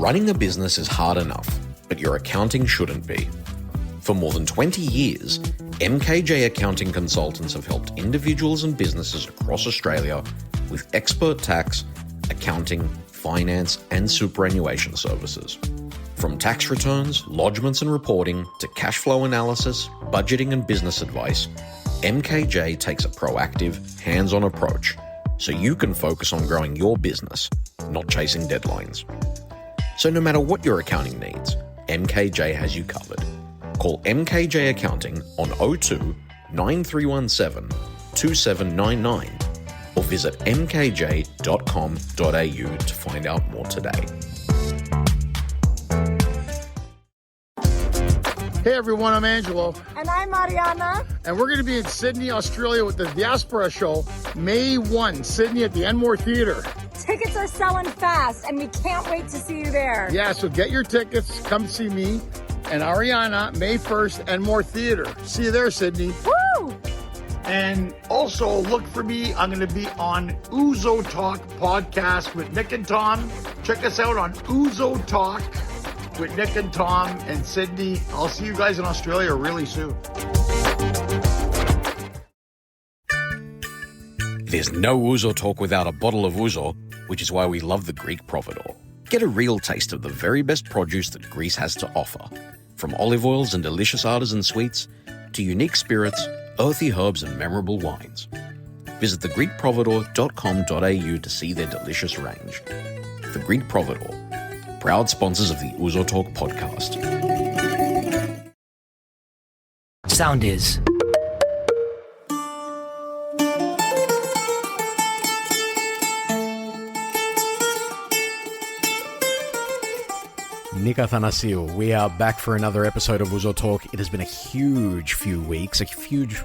Running a business is hard enough, but your accounting shouldn't be. For more than 20 years, MKJ Accounting Consultants have helped individuals and businesses across Australia with expert tax, accounting, finance, and superannuation services. From tax returns, lodgements and reporting, to cash flow analysis, budgeting and business advice, MKJ takes a proactive, hands-on approach so you can focus on growing your business, not chasing deadlines. So no matter what your accounting needs, MKJ has you covered. Call MKJ Accounting on 02 9317 2799 or visit mkj.com.au to find out more today. Hey everyone, I'm Angelo. And I'm Mariana. And we're going to be in Sydney, Australia with the Diaspora show, May 1, Sydney at the Enmore Theatre. Tickets are selling fast and we can't wait to see you there. Yeah, so get your tickets, come see me and Ariana, May 1st, Enmore Theatre. See you there, Sydney. Woo! And also look for me, I'm going to be on Ouzo Talk podcast with Nick and Tom. Check us out on Ouzo Talk with Nick and Tom and Sydney. I'll see you guys in Australia really soon. There's no Ouzo Talk without a bottle of Ouzo, which is why we love the Greek Providor. Get a real taste of the very best produce that Greece has to offer. From olive oils and delicious artisan sweets to unique spirits, earthy herbs and memorable wines. Visit thegreekprovidor.com.au to see their delicious range. The Greek Providor, proud sponsors of the Ouzo Talk podcast. Sound is. Nick Athanasiou, we are back for another episode of Ouzo Talk. It has been a huge few weeks, a huge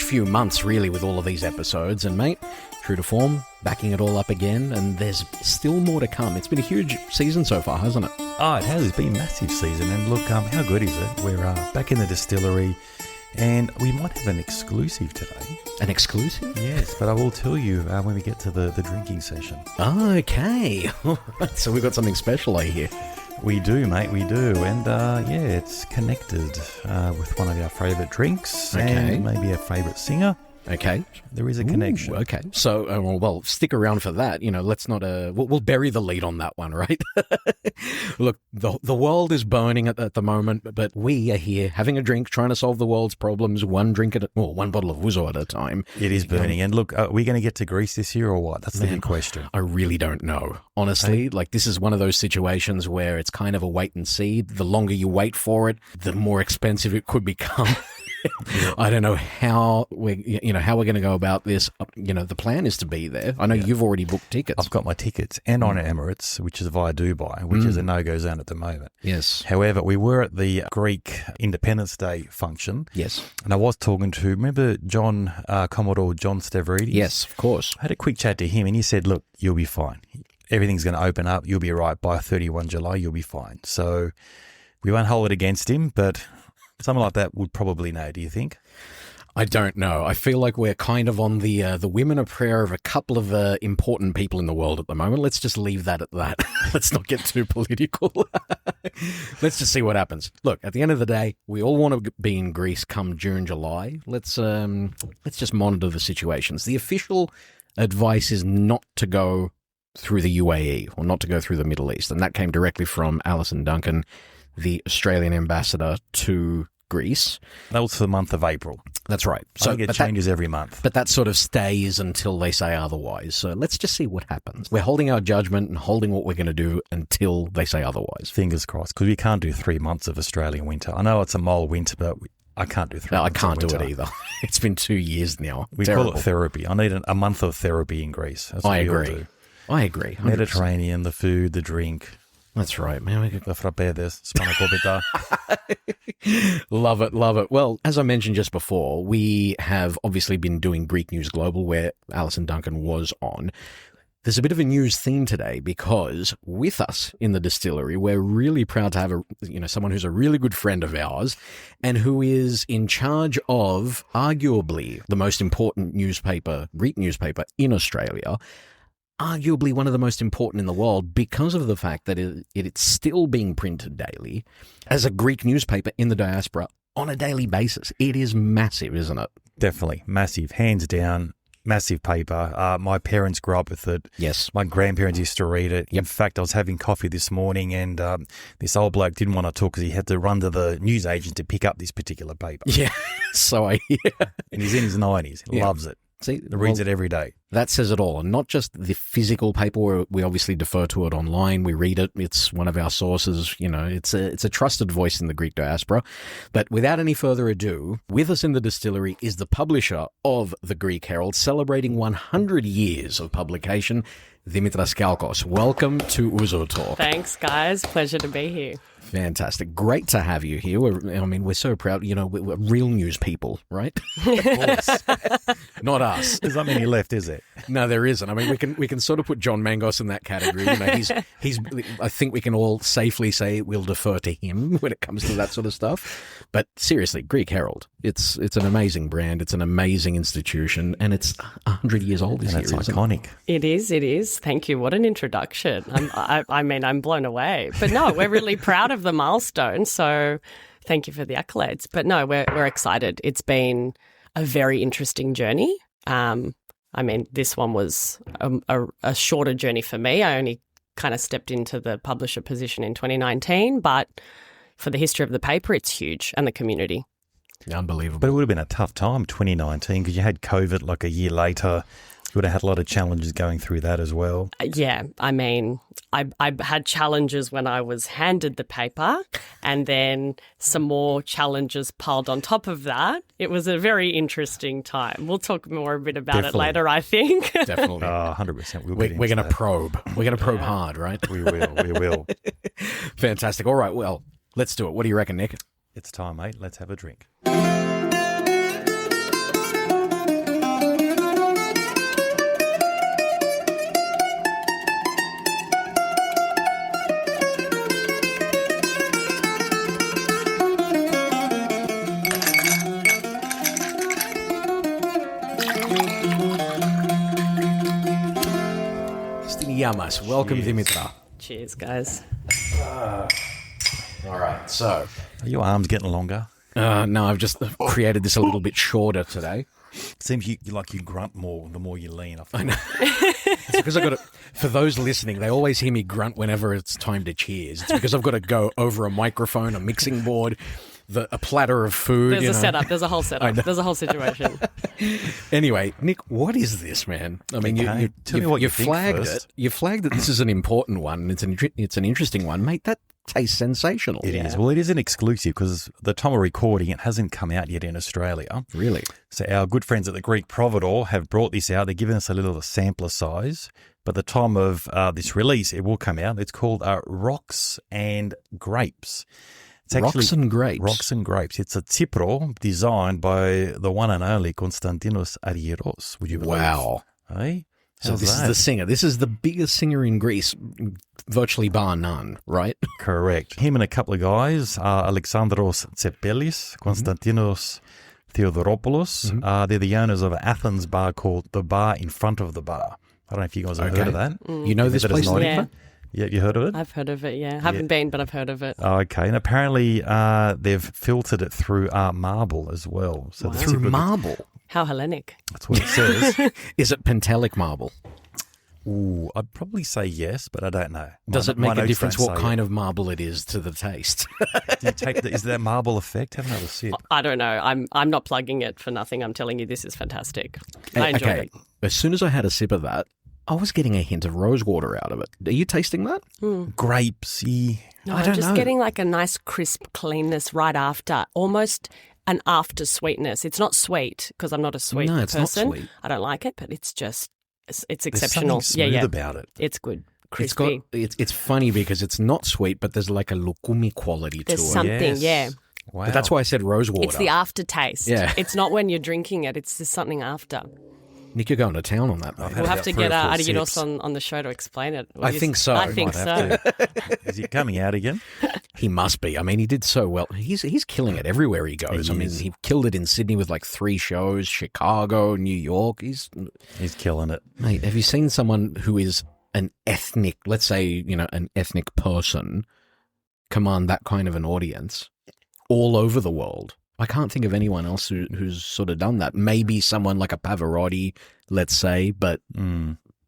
few months really with all of these episodes. And mate, true to form, backing it all up again, and there's still more to come. It's been a huge season so far, hasn't it? Oh, it has. It's been a massive season. And look, how good is it? We're back in the distillery, and we might have an exclusive today. An exclusive? Yes, but I will tell you when we get to the drinking session. Okay. All right. So we've got something special, I hear. We do, mate, we do. And yeah, it's connected with one of our favourite drinks and maybe our favourite singer. Okay. There is a connection. Ooh, okay. So, well, stick around for that. You know, let's not, we'll bury the lead on that one, right? Look, the world is burning at the moment, but we are here having a drink, trying to solve the world's problems, one bottle of Ouzo at a time. It is burning. And look, are we going to get to Greece this year or what? That's the big question. I really don't know. Honestly, like this is one of those situations where it's kind of a wait and see. The longer you wait for it, the more expensive it could become. I don't know how we're going to go about this. You know, the plan is to be there. I know you've already booked tickets. I've got my tickets and on Emirates, which is via Dubai, which is a no-go zone at the moment. Yes. However, we were at the Greek Independence Day function. Yes. And I was talking to, remember Commodore John Stavridis? Yes, of course. I had a quick chat to him and he said, look, you'll be fine. Everything's going to open up. You'll be right. By 31 July, you'll be fine. So we won't hold it against him, but something like that would probably know, do you think? I don't know. I feel like we're kind of on the women of prayer of a couple of important people in the world at the moment. Let's just leave that at that. Let's not get too political. Let's just see what happens. Look, at the end of the day, we all want to be in Greece come June, July. Let's just monitor the situations. The official advice is not to go through the UAE or not to go through the Middle East, and that came directly from Alison Duncan, the Australian ambassador to Greece. That was for the month of April. That's right. So I think it changes every month. But that sort of stays until they say otherwise. So let's just see what happens. We're holding our judgment and holding what we're going to do until they say otherwise. Fingers crossed, because we can't do 3 months of Australian winter. I know it's a mild winter, but I can't do 3 months. No, I can't of do winter. it either. It's been 2 years now. We call it therapy. I need a month of therapy in Greece. That's what I we all agree. do. I agree. 100%. Mediterranean, the food, the drink. That's right, man. The frappé, spanakopita. Love it, love it. Well, as I mentioned just before, we have obviously been doing Greek News Global, where Alison Duncan was on. There's a bit of a news theme today because with us in the distillery, we're really proud to have someone who's a really good friend of ours and who is in charge of arguably the most important newspaper, Greek newspaper in Australia. arguably one of the most important in the world because of the fact that it's still being printed daily as a Greek newspaper in the diaspora on a daily basis. It is massive, isn't it? Definitely. Massive. Hands down. Massive paper. My parents grew up with it. Yes. My grandparents used to read it. In fact, I was having coffee this morning and this old bloke didn't want to talk because he had to run to the newsagent to pick up this particular paper. Yeah. So I hear. And he's in his 90s. He loves it. See, He reads it every day. That says it all. And not just the physical paper, where we obviously defer to it online. We read it. It's one of our sources. You know, it's a trusted voice in the Greek diaspora. But without any further ado, with us in the distillery is the publisher of the Greek Herald, celebrating 100 years of publication, Dimitra Skalkos. Welcome to Ouzo Talk. Thanks, guys. Pleasure to be here. Fantastic. Great to have you here. We're so proud. You know, we're real news people, right? Of course. Not us. There's not many left, is it? No, there isn't. I mean, we can sort of put John Mangos in that category. You know, he's. I think we can all safely say we'll defer to him when it comes to that sort of stuff. But seriously, Greek Herald. It's an amazing brand. It's an amazing institution, and it's 100 years old this year. And it's iconic. It is. Thank you. What an introduction. I'm blown away. But no, we're really proud of the milestone. So thank you for the accolades. But no, we're excited. It's been a very interesting journey. This one was a shorter journey for me. I only kind of stepped into the publisher position in 2019, but for the history of the paper, it's huge, and the community. Unbelievable. But it would have been a tough time, 2019, because you had COVID like a year later. You would have had a lot of challenges going through that as well. Yeah, I mean, I had challenges when I was handed the paper, and then some more challenges piled on top of that. It was a very interesting time. We'll talk more a bit about it later, I think. Definitely. 100%. We're going to probe. We're going to probe hard, right? We will. Fantastic. All right, well, let's do it. What do you reckon, Nick? It's time, mate. Let's have a drink. Yamas. Welcome, Dimitra. Cheers, guys. All right, so. Are your arms getting longer? No, I've just created this a little bit shorter today. Seems you grunt more the more you lean. I know. It's because I've got to, for those listening, they always hear me grunt whenever it's time to cheers. It's because I've got to go over a microphone, a mixing board, a platter of food. There's a setup. There's a whole setup. There's a whole situation. Anyway, Nick, what is this, man? I mean, you flagged it. You flagged that this is an important one. It's an interesting one, mate. That tastes sensational. It is. Well, it is an exclusive because the time of recording, it hasn't come out yet in Australia. Really? So our good friends at the Greek Providor have brought this out. They're giving us a little sampler size. But the time of this release, it will come out. It's called Rocks and Grapes. It's Rocks and Grapes. Rocks and Grapes. It's a Tsipro designed by the one and only Konstantinos Arieros. Would you believe? Wow. Hey? So this is the singer. This is the biggest singer in Greece, virtually bar none, right? Correct. Him and a couple of guys, Alexandros Tsepelis, Konstantinos Theodoropoulos. They're the owners of an Athens bar called The Bar in Front of the Bar. I don't know if you guys have heard of that. You know this place? Yeah, you heard of it? I've heard of it, yeah. Haven't been, but I've heard of it. Okay, and apparently they've filtered it through marble as well. So Through marble? How Hellenic. That's what it says. Is it Pentelic marble? Ooh, I'd probably say yes, but I don't know. Does it make a difference what kind of marble it is to the taste? Is that marble effect? Have another sip. I don't know. I'm not plugging it for nothing. I'm telling you, this is fantastic. I enjoyed it. As soon as I had a sip of that, I was getting a hint of rosewater out of it. Are you tasting that? Grapesy. No, I don't just know. getting like a nice crisp cleanness right after, almost an after sweetness. It's not sweet because I'm not a sweet No, it's person. not sweet. I don't like it, but it's just it's There's exceptional. something smooth about it. It's good, crispy. It's funny because it's not sweet, but there's like a lukumi quality There's to it. something, yeah. Wow. But that's why I said rosewater. It's the aftertaste. Yeah. It's not when you're drinking it. It's just something after. Nick, you're going to town on that, mate. We'll have to get Arigiros sips. on the show to explain it. I think so. I think Might so. have to. Is he coming out again? He must be. I mean, he did so well. He's killing it everywhere he goes. He I mean, is. he killed it in Sydney with like 3 shows, Chicago, New York. He's killing it. Mate, have you seen someone who is an ethnic, let's say, you know, an ethnic person command that kind of an audience all over the world? I can't think of anyone else who's sort of done that. Maybe someone like a Pavarotti, let's say, but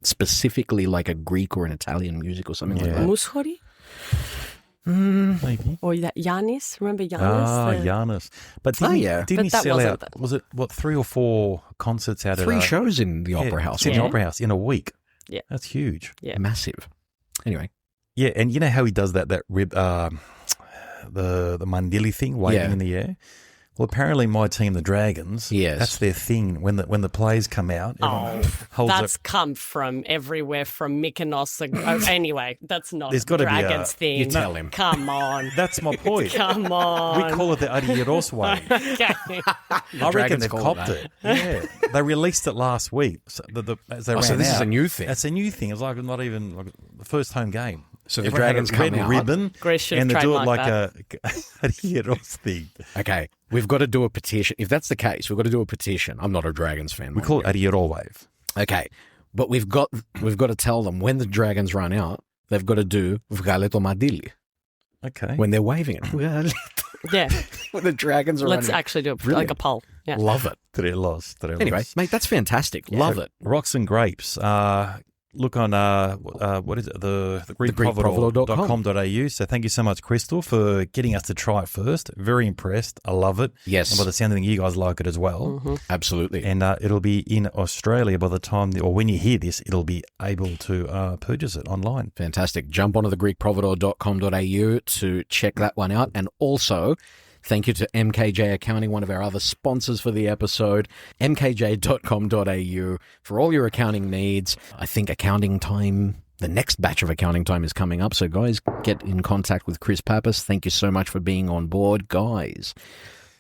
specifically like a Greek or an Italian music or something like that. Mushori? Maybe. Or Yanis? Remember Yanis? Ah, Giannis. But didn't But he that sell wasn't out, was it, 3 or 4 concerts out 3 at shows in the Opera House. in the Yeah. Opera House in a week. Yeah. That's huge. Yeah. Massive. Anyway. Yeah, and you know how he does that rib, the mandili thing, waving Yeah. in the air? Well, apparently my team, the Dragons, Yes. that's their thing. When the plays come out, everyone holds That's up. come from everywhere, from Mykonos. Anyway, that's not There's a gotta be a- Dragons thing. You tell him. Come on. That's my point. Come on. We call it the Arigiros wave. Okay. I reckon Dragons they've call it copped that. it. Yeah, they released it last week. So as they ran so this is out. a new thing. It's a new thing. It's like not even like the first home game. So the Everyone had a Dragons come red out. ribbon, Greece should and they do it trademark like a Arigiros thing. Okay, we've got to do a petition. If that's the case, we've got to do a petition. I'm not a Dragons fan. We mind call you. it Arigiros wave. Okay, but we've got to tell them when the Dragons run out, they've got to do Vgaleto Madili Okay. when they're waving it. Yeah. When the Dragons are Let's running actually do it like Brilliant. a poll. Yeah. Love it. Trelos. Anyway, mate, that's fantastic. Love it. Rocks and Grapes. Look on, what is it? The GreekProvidor.com.au. So thank you so much, Crystal, for getting us to try it first. Very impressed. I love it. Yes. And by the sound of it, you guys like it as well. Absolutely. And it'll be in Australia by the time, or when you hear this, it'll be able to purchase it online. Fantastic. Jump onto the GreekProvidor.com.au to check that one out. And also, thank you to MKJ Accounting, one of our other sponsors for the episode, mkj.com.au for all your accounting needs. I think accounting time, the next batch of accounting time is coming up. So guys, get in contact with Chris Pappas. Thank you so much for being on board, guys.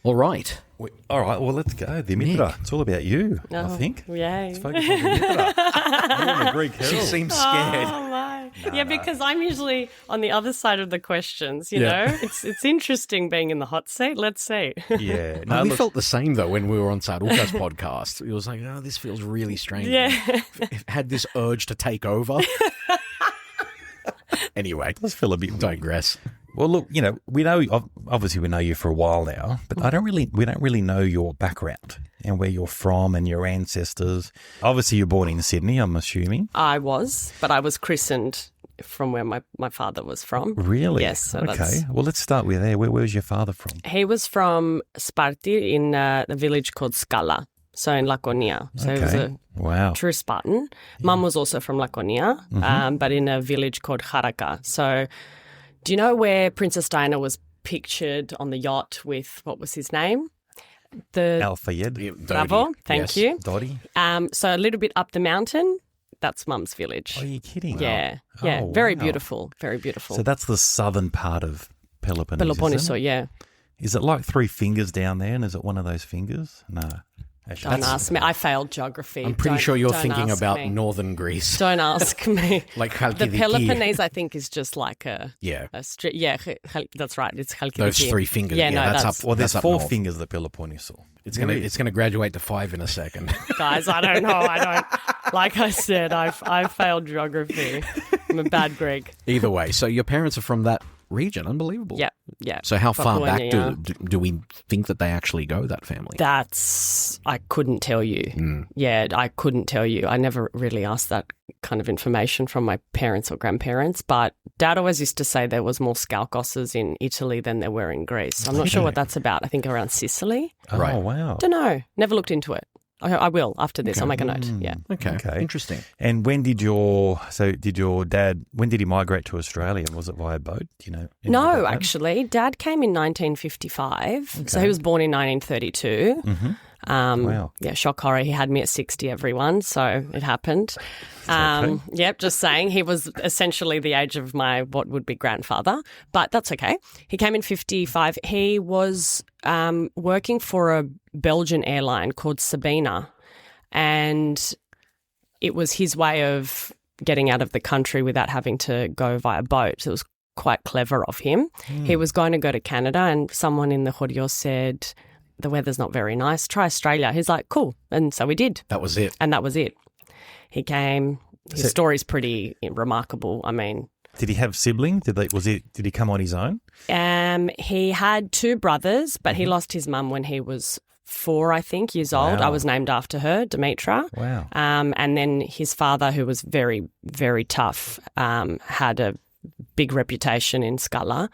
All right. All right, well, let's go. Dimitra, it's all about you, I think. Yay. Let's focus on Dimitra. You're on the Greek Herald. She seems scared. Oh my! Yeah, because I'm usually on the other side of the questions. You know, it's interesting being in the hot seat. Let's see. Yeah. No, we felt the same, though, when we were on Saruka's podcast. It was like, oh, this feels really strange. Yeah. Had this urge to take over. Anyway, Let's feel a bit digress. Well, look, you know, we know obviously we know you for a while now, but we don't really know your background and where you're from and your ancestors. Obviously, you're born in Sydney, I'm assuming. I was, but I was christened from where my father was from. Really? Yes. So okay. Well, let's start with there. Where's your father from? He was from Sparti in a village called Skala, so in Laconia. So he was a Wow. true Spartan. Mum was also from Laconia, but in a village called Haraka. So do you know where Princess Diana was pictured on the yacht with, what was his name? Al-Fayed. Bravo, thank you. Dottie. So a little bit up the mountain, that's Mum's village. Are you kidding? Yeah, Oh, yeah, very wow. beautiful, very beautiful. So that's the southern part of Peloponnese, Peloponneso, isn't it? yeah. Is it like 3 fingers down there, and is it one of those fingers? No. Actually, Don't ask me. I failed geography. I'm pretty Don't- sure you're don't thinking ask about me. northern Greece. Don't ask me. Like The Chalkidiki. Peloponnese, I think, is just like a Yeah. street. Yeah, that's right. It's Chalkidiki. Those 3 fingers. Yeah, Yeah, no, that's that's up. Well, there's that's up 4 north. fingers of the Peloponnese. It's gonna graduate to 5 in a second. guys. I don't know. I don't. Like I said, I failed geography. I'm a bad Greek. Either way, so your parents are from that region. Unbelievable. Yeah, yeah. So how far Papua back New do we think that they actually go, that family? I couldn't tell you. Yeah, I couldn't tell you. I never really asked that kind of information from my parents or grandparents, but Dad always used to say there was more Skalkoses in Italy than there were in Greece. I'm not sure what that's about. I think around Sicily. Right. Oh, wow. Don't know. Never looked into it. I will after this. I'll make a note. Yeah. Okay. Okay. Interesting. And when did your dad, when did he migrate to Australia? Was it via boat? Do you know? anything No, about that? actually, Dad came in 1955. So he was born in 1932. Wow. Yeah, shock horror. He had me at 60, everyone. So it happened. Yep, just saying. He was essentially the age of my what would be grandfather, but that's okay. He came in 55. He was working for a Belgian airline called Sabina. And it was his way of getting out of the country without having to go via boat. So it was quite clever of him. He was going to go to Canada, and someone in the Horios said, the weather's not very nice, try Australia. He's like, cool. And so we did. That was it. And that was it. He came. His story's pretty remarkable. I mean, did he have siblings? Did he come on his own? He had 2 brothers, but he lost his mum when he was 4, I think, years old. Wow. I was named after her, Dimitra. Wow. And then his father, who was very, very tough, had a big reputation in Skala,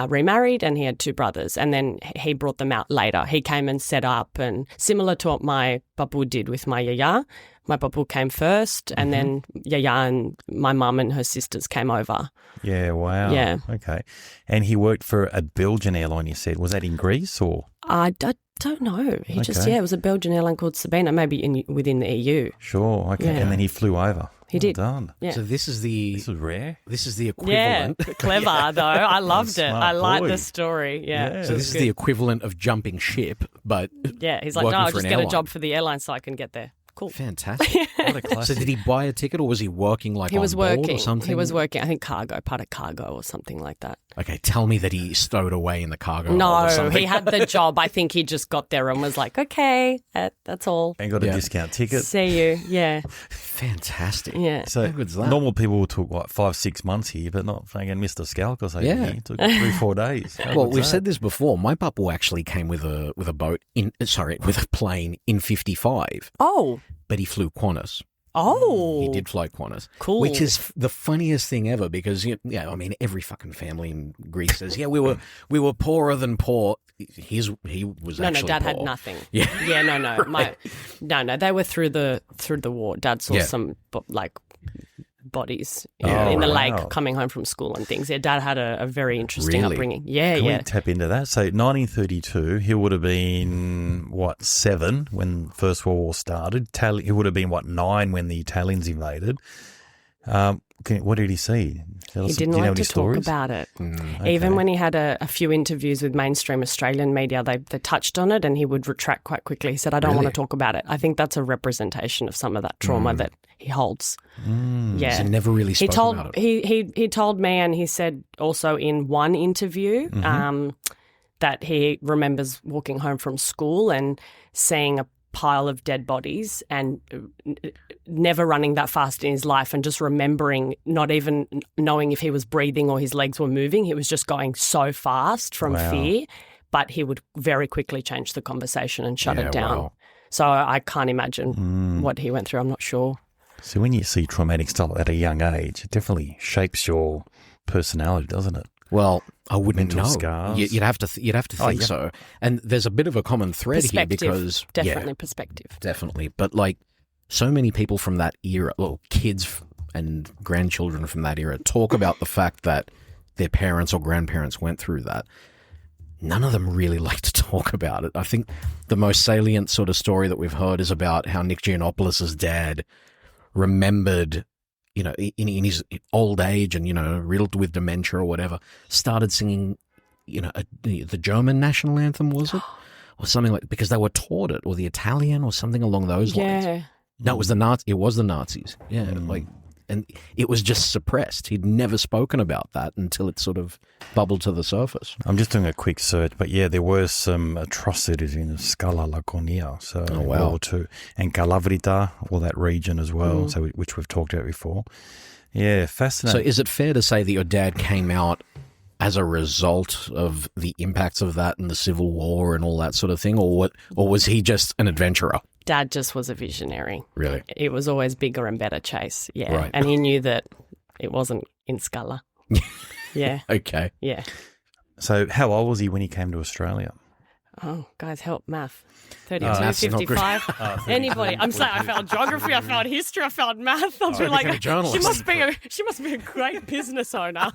remarried, and he had 2 brothers. And then he brought them out later. He came and set up, and similar to what my papu did with my yaya. My papu came first, and then yaya and my mum and her sisters came over. Yeah, wow. Yeah. Okay. And he worked for a Belgian airline, you said. Was that in Greece or? I don't know. He just, Okay. it was a Belgian airline called Sabina, maybe within the EU. Sure, okay. Yeah. And then he flew over. He did. Well done. Yeah. So this is This was rare. the Yeah, equivalent. clever though. I loved it. Smart I liked boy. the story. Yeah. Yeah. So it this was is good. the equivalent of jumping ship, but Yeah, he's like, working no, I'll for just an get a airline. job for the airline so I can get there. Cool. Fantastic. What a So classic. did he buy a ticket, or was he working like He on was board working. or something? He was working. I think part of cargo or something like that. Okay, tell me that he stowed away in the cargo hold or No, something. he had the job. I think he just got there and was like, okay, that's all. And got a Yeah. discount ticket. See you. Yeah, Fantastic. yeah. So How good's that? normal people took, 5-6 months here, but not fucking Mr. Skalkos over Yeah. here. It took 3-4 days. How Well, good's we've that? said this before. My papu actually came with a with a plane in 55, Oh, but he flew Qantas. oh. He did fly Qantas. Cool. Which is the funniest thing ever because, I mean, every fucking family in Greece says, yeah, we were poorer than poor. He was No, actually Dad poor. had nothing. Yeah. Yeah, no. They were through the war. Dad saw Yeah. some bodies Oh, in the wow. lake coming home from school and things. Yeah, Dad had a very interesting Really? upbringing. Yeah, Can yeah. we tap into that? So 1932, he would have been, 7 when First World War started. He would have been, 9 when the Italians invaded. What did he see? He didn't do you know like any to stories? talk about it. Okay. Even when he had a few interviews with mainstream Australian media, they touched on it and he would retract quite quickly. He said, I don't want Really? to talk about it. I think that's a representation of some of that trauma that he holds. Yeah. So never really He spoke about it. he told me, and he said also in one interview that he remembers walking home from school and seeing a pile of dead bodies and never running that fast in his life and just remembering not even knowing if he was breathing or his legs were moving. He was just going so fast from Wow. fear, but he would very quickly change the conversation and shut Yeah, it down. wow. So I can't imagine what he went through. I'm not sure. So when you see traumatic stuff at a young age, it definitely shapes your personality, doesn't it? Well, I wouldn't Mental know. scars. You'd have to think Oh, yeah. so. And there's a bit of a common thread here Perspective. because Definitely yeah, perspective. definitely. But like so many people from that era, well, kids and grandchildren from that era talk about the fact that their parents or grandparents went through that. None of them really like to talk about it. I think the most salient sort of story that we've heard is about how Nick Giannopoulos' dad remembered, in his old age and, riddled with dementia or whatever, started singing, the German national anthem, was it? Or something like, because they were taught it, or the Italian or something along those lines. Yeah. No, it was the Nazis. Yeah, and it was just suppressed. He'd never spoken about that until it sort of bubbled to the surface. I'm just doing a quick search, but yeah, there were some atrocities in Skala Laconia, so Oh, wow. World War II, and Kalavrita, all that region as well, so which we've talked about before. Yeah, So fascinating. is it fair to say that your dad came out as a result of the impacts of that and the Civil War and all that sort of thing, or was he just an adventurer? Dad just was a visionary. Really? It was always bigger and better chase. Yeah. Right. And he knew that it wasn't in Skala. Yeah. Okay. Yeah. So how old was he when he came to Australia? Oh, guys, help math. 32, Math's not good. 55. Anybody. I'm saying I failed geography, I failed history, I failed math. I'll be became a like, journalist. she must be a great business owner.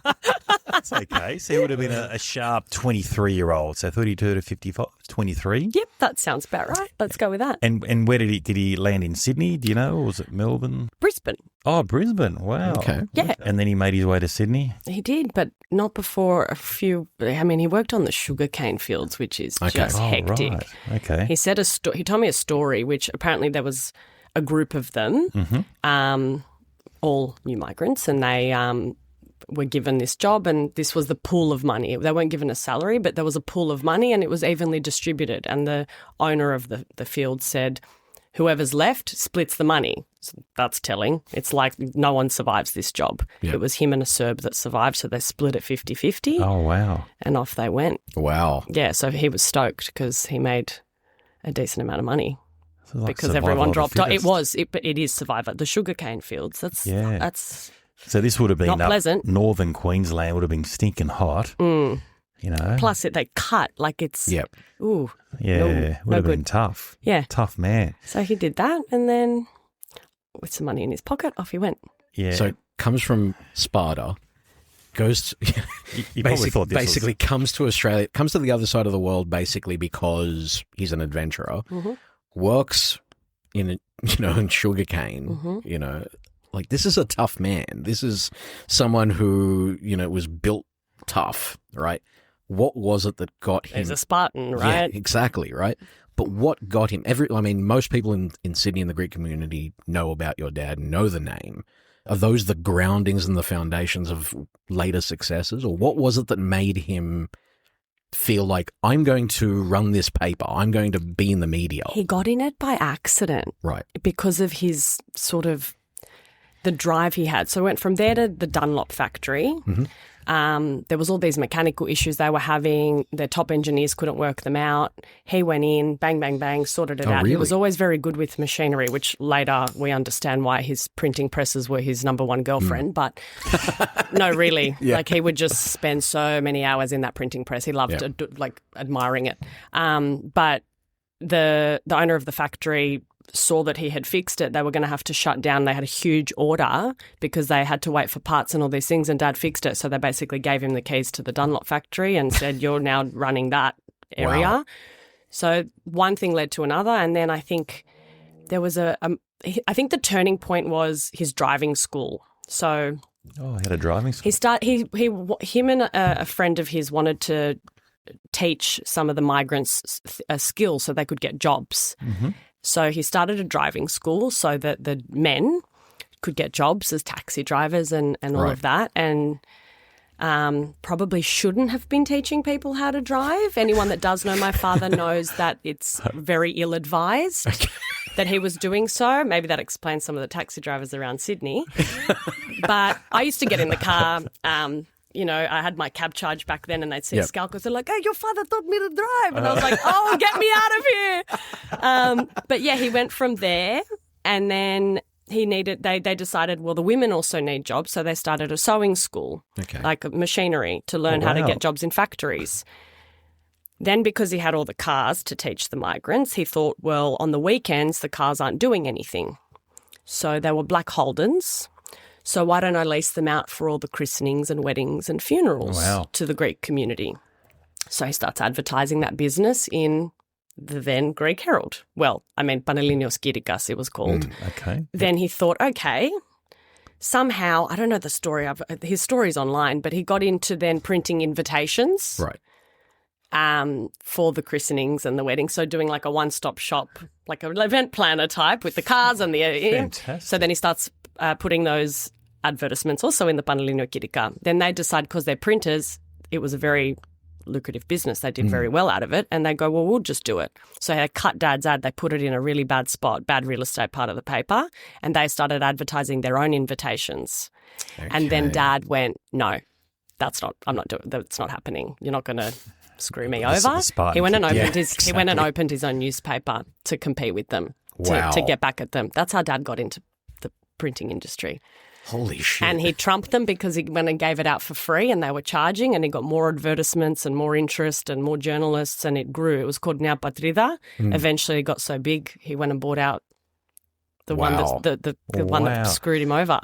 That's okay. So he would have been a sharp 23-year-old, so 32 to 55, 23. Yep, that sounds about right. Let's go with that. And where did he land in Sydney? Do you know, or was it Melbourne? Brisbane. Oh, Brisbane. Wow. Okay. Yeah, And then he made his way to Sydney. he did, but not before he worked on the sugarcane fields, which is Okay. just hectic. Right. Okay. He said he told me a story, which apparently there was a group of them, all new migrants, and they were given this job, and this was the pool of money. They weren't given a salary, but there was a pool of money, and it was evenly distributed. And the owner of the field said, whoever's left splits the money. So that's telling. It's like no one survives this job. Yeah. It was him and a Serb that survived, so they split it 50-50. Oh, wow. And off they went. Wow. Yeah, so he was stoked because he made a decent amount of money. So like Because survival everyone of the dropped off. fittest. But it is survivor. The sugarcane fields. That's So this would have been not pleasant. northern Queensland would have been stinking hot. You know? Plus they cut like it's Yep. ooh. Yeah, no, would no have been good. tough. Yeah. Tough man. So he did that, and then with some money in his pocket, off he went. Yeah. So comes from Sparta, goes to, you probably thought this basically comes to Australia, comes to the other side of the world basically because he's an adventurer, works in sugarcane, like this is a tough man. This is someone who, was built tough, right? What was it that got him? He's a Spartan, right? Yeah, exactly, right? But what got him? Most people in Sydney in the Greek community know about your dad, know the name. Are those the groundings and the foundations of later successes? Or what was it that made him feel like, I'm going to run this paper, I'm going to be in the media? He got in it by accident. Right. Because of his sort of the drive he had. So he went from there to the Dunlop factory. There was all these mechanical issues they were having. Their top engineers couldn't work them out. He went in, bang, bang, bang, sorted it out. Really? He was always very good with machinery, which later we understand why his printing presses were his number one girlfriend. But no, really. Yeah. Like he would just spend so many hours in that printing press. He loved admiring it. But the owner of the factory saw that he had fixed it. They were going to have to shut down. They had a huge order because they had to wait for parts and all these things, and Dad fixed it. So they basically gave him the keys to the Dunlop factory and said, you're now running that area. Wow. So one thing led to another, and then I think there was I think the turning point was his driving school. So he had a driving school. Him and a friend of his wanted to teach some of the migrants a skill so they could get jobs. So he started a driving school so that the men could get jobs as taxi drivers and all of that. And probably shouldn't have been teaching people how to drive. Anyone that does know my father knows that it's very ill-advised that he was doing so. Maybe that explains some of the taxi drivers around Sydney. But I used to get in the car. I had my cab charge back then, and they'd see Skalkos. They're like, "Oh, your father taught me to drive," and I was like, "Oh, get me out of here!" But yeah, he went from there, and then they decided, well, the women also need jobs, so they started a sewing school, like machinery, to learn how to get jobs in factories. Then, because he had all the cars to teach the migrants, he thought, well, on the weekends the cars aren't doing anything, so they were black Holdens. So why don't I lease them out for all the christenings and weddings and funerals to the Greek community? So he starts advertising that business in the then Greek Herald. Well, Panellinios Kyrikas it was called. Okay. Then he thought, okay, somehow, I don't know the story, his story's online, but he got into then printing invitations. Right. For the christenings and the weddings. So doing like a one-stop shop, like an event planner type with the cars and the... Fantastic. So then he starts putting those advertisements also in the Panellinios Kyrikas. Then they decide, because they're printers, it was a very lucrative business. They did very well out of it. And they go, well, we'll just do it. So they cut Dad's ad. They put it in a really bad spot, bad real estate part of the paper. And they started advertising their own invitations. Okay. And then Dad went, no, that's not happening. You're not going to screw me over. He went and opened his own newspaper to compete with them, to get back at them. That's how Dad got into the printing industry. Holy shit. And he trumped them because he went and gave it out for free, and they were charging, and he got more advertisements and more interest and more journalists, and it grew. It was called Nea Patrida. Eventually it got so big he went and bought out the one that screwed him over.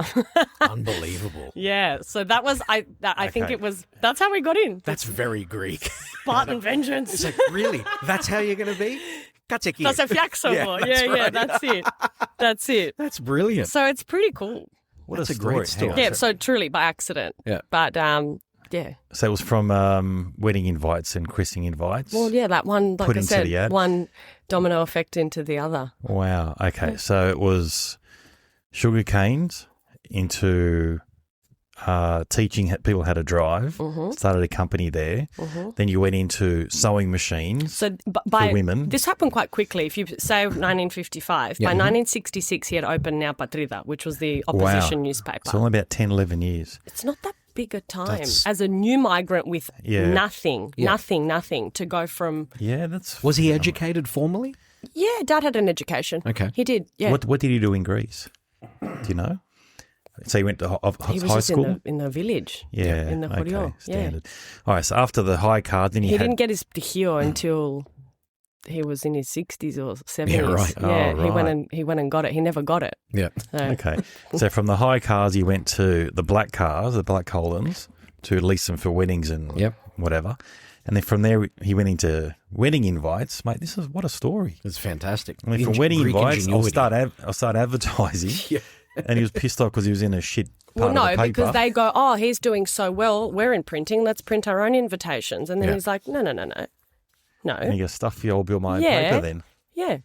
Unbelievable. Yeah, so that was I think it was that's how we got in. That's very Greek. Spartan vengeance. It's like, really? That's how you're going to be? That's a fiaxovo. That's it. That's brilliant. So it's pretty cool. What That's a a great story. Yeah, so truly by accident. Yeah. But Yeah. So it was from wedding invites and christening invites. Well, yeah, that one, like Put I into said, the ad. one domino effect into the other. Wow. Okay. So it was sugar canes into teaching people how to drive. Started a company there. Then you went into sewing machines So by for women. this happened quite quickly. If you say 1955, by 1966 he had opened Nea Patrida, which was the opposition newspaper. So only about 10, 11 years. It's not that big a time as a new migrant with nothing to go from. Yeah, that's. Was he educated formally? Yeah, Dad had an education. Okay. He did. Yeah. What did he do in Greece? Do you know? So he went to He was high just school? in the village. Yeah. In the Horiot. Okay, standard. All right, so after the high card, then He had... didn't get his ptυχίο until he was in his 60s or 70s. Yeah, right. Yeah, Oh, he went and got it. He never got it. Yeah. So, Okay. So from the high cars, he went to the black cars, the black Hollands, to lease them for weddings and whatever. And then from there, he went into wedding invites. Mate, this is what a story. It's fantastic. I mean, from wedding Greek invites, I'll ingenuity. start advertising. And he was pissed off because he was in a shit Well, part of the no, paper. because they go, oh, he's doing so well. We're in printing. Let's print our own invitations. And then he's like, no. And you go, stuff your old Bill my Yeah. paper then. Yeah.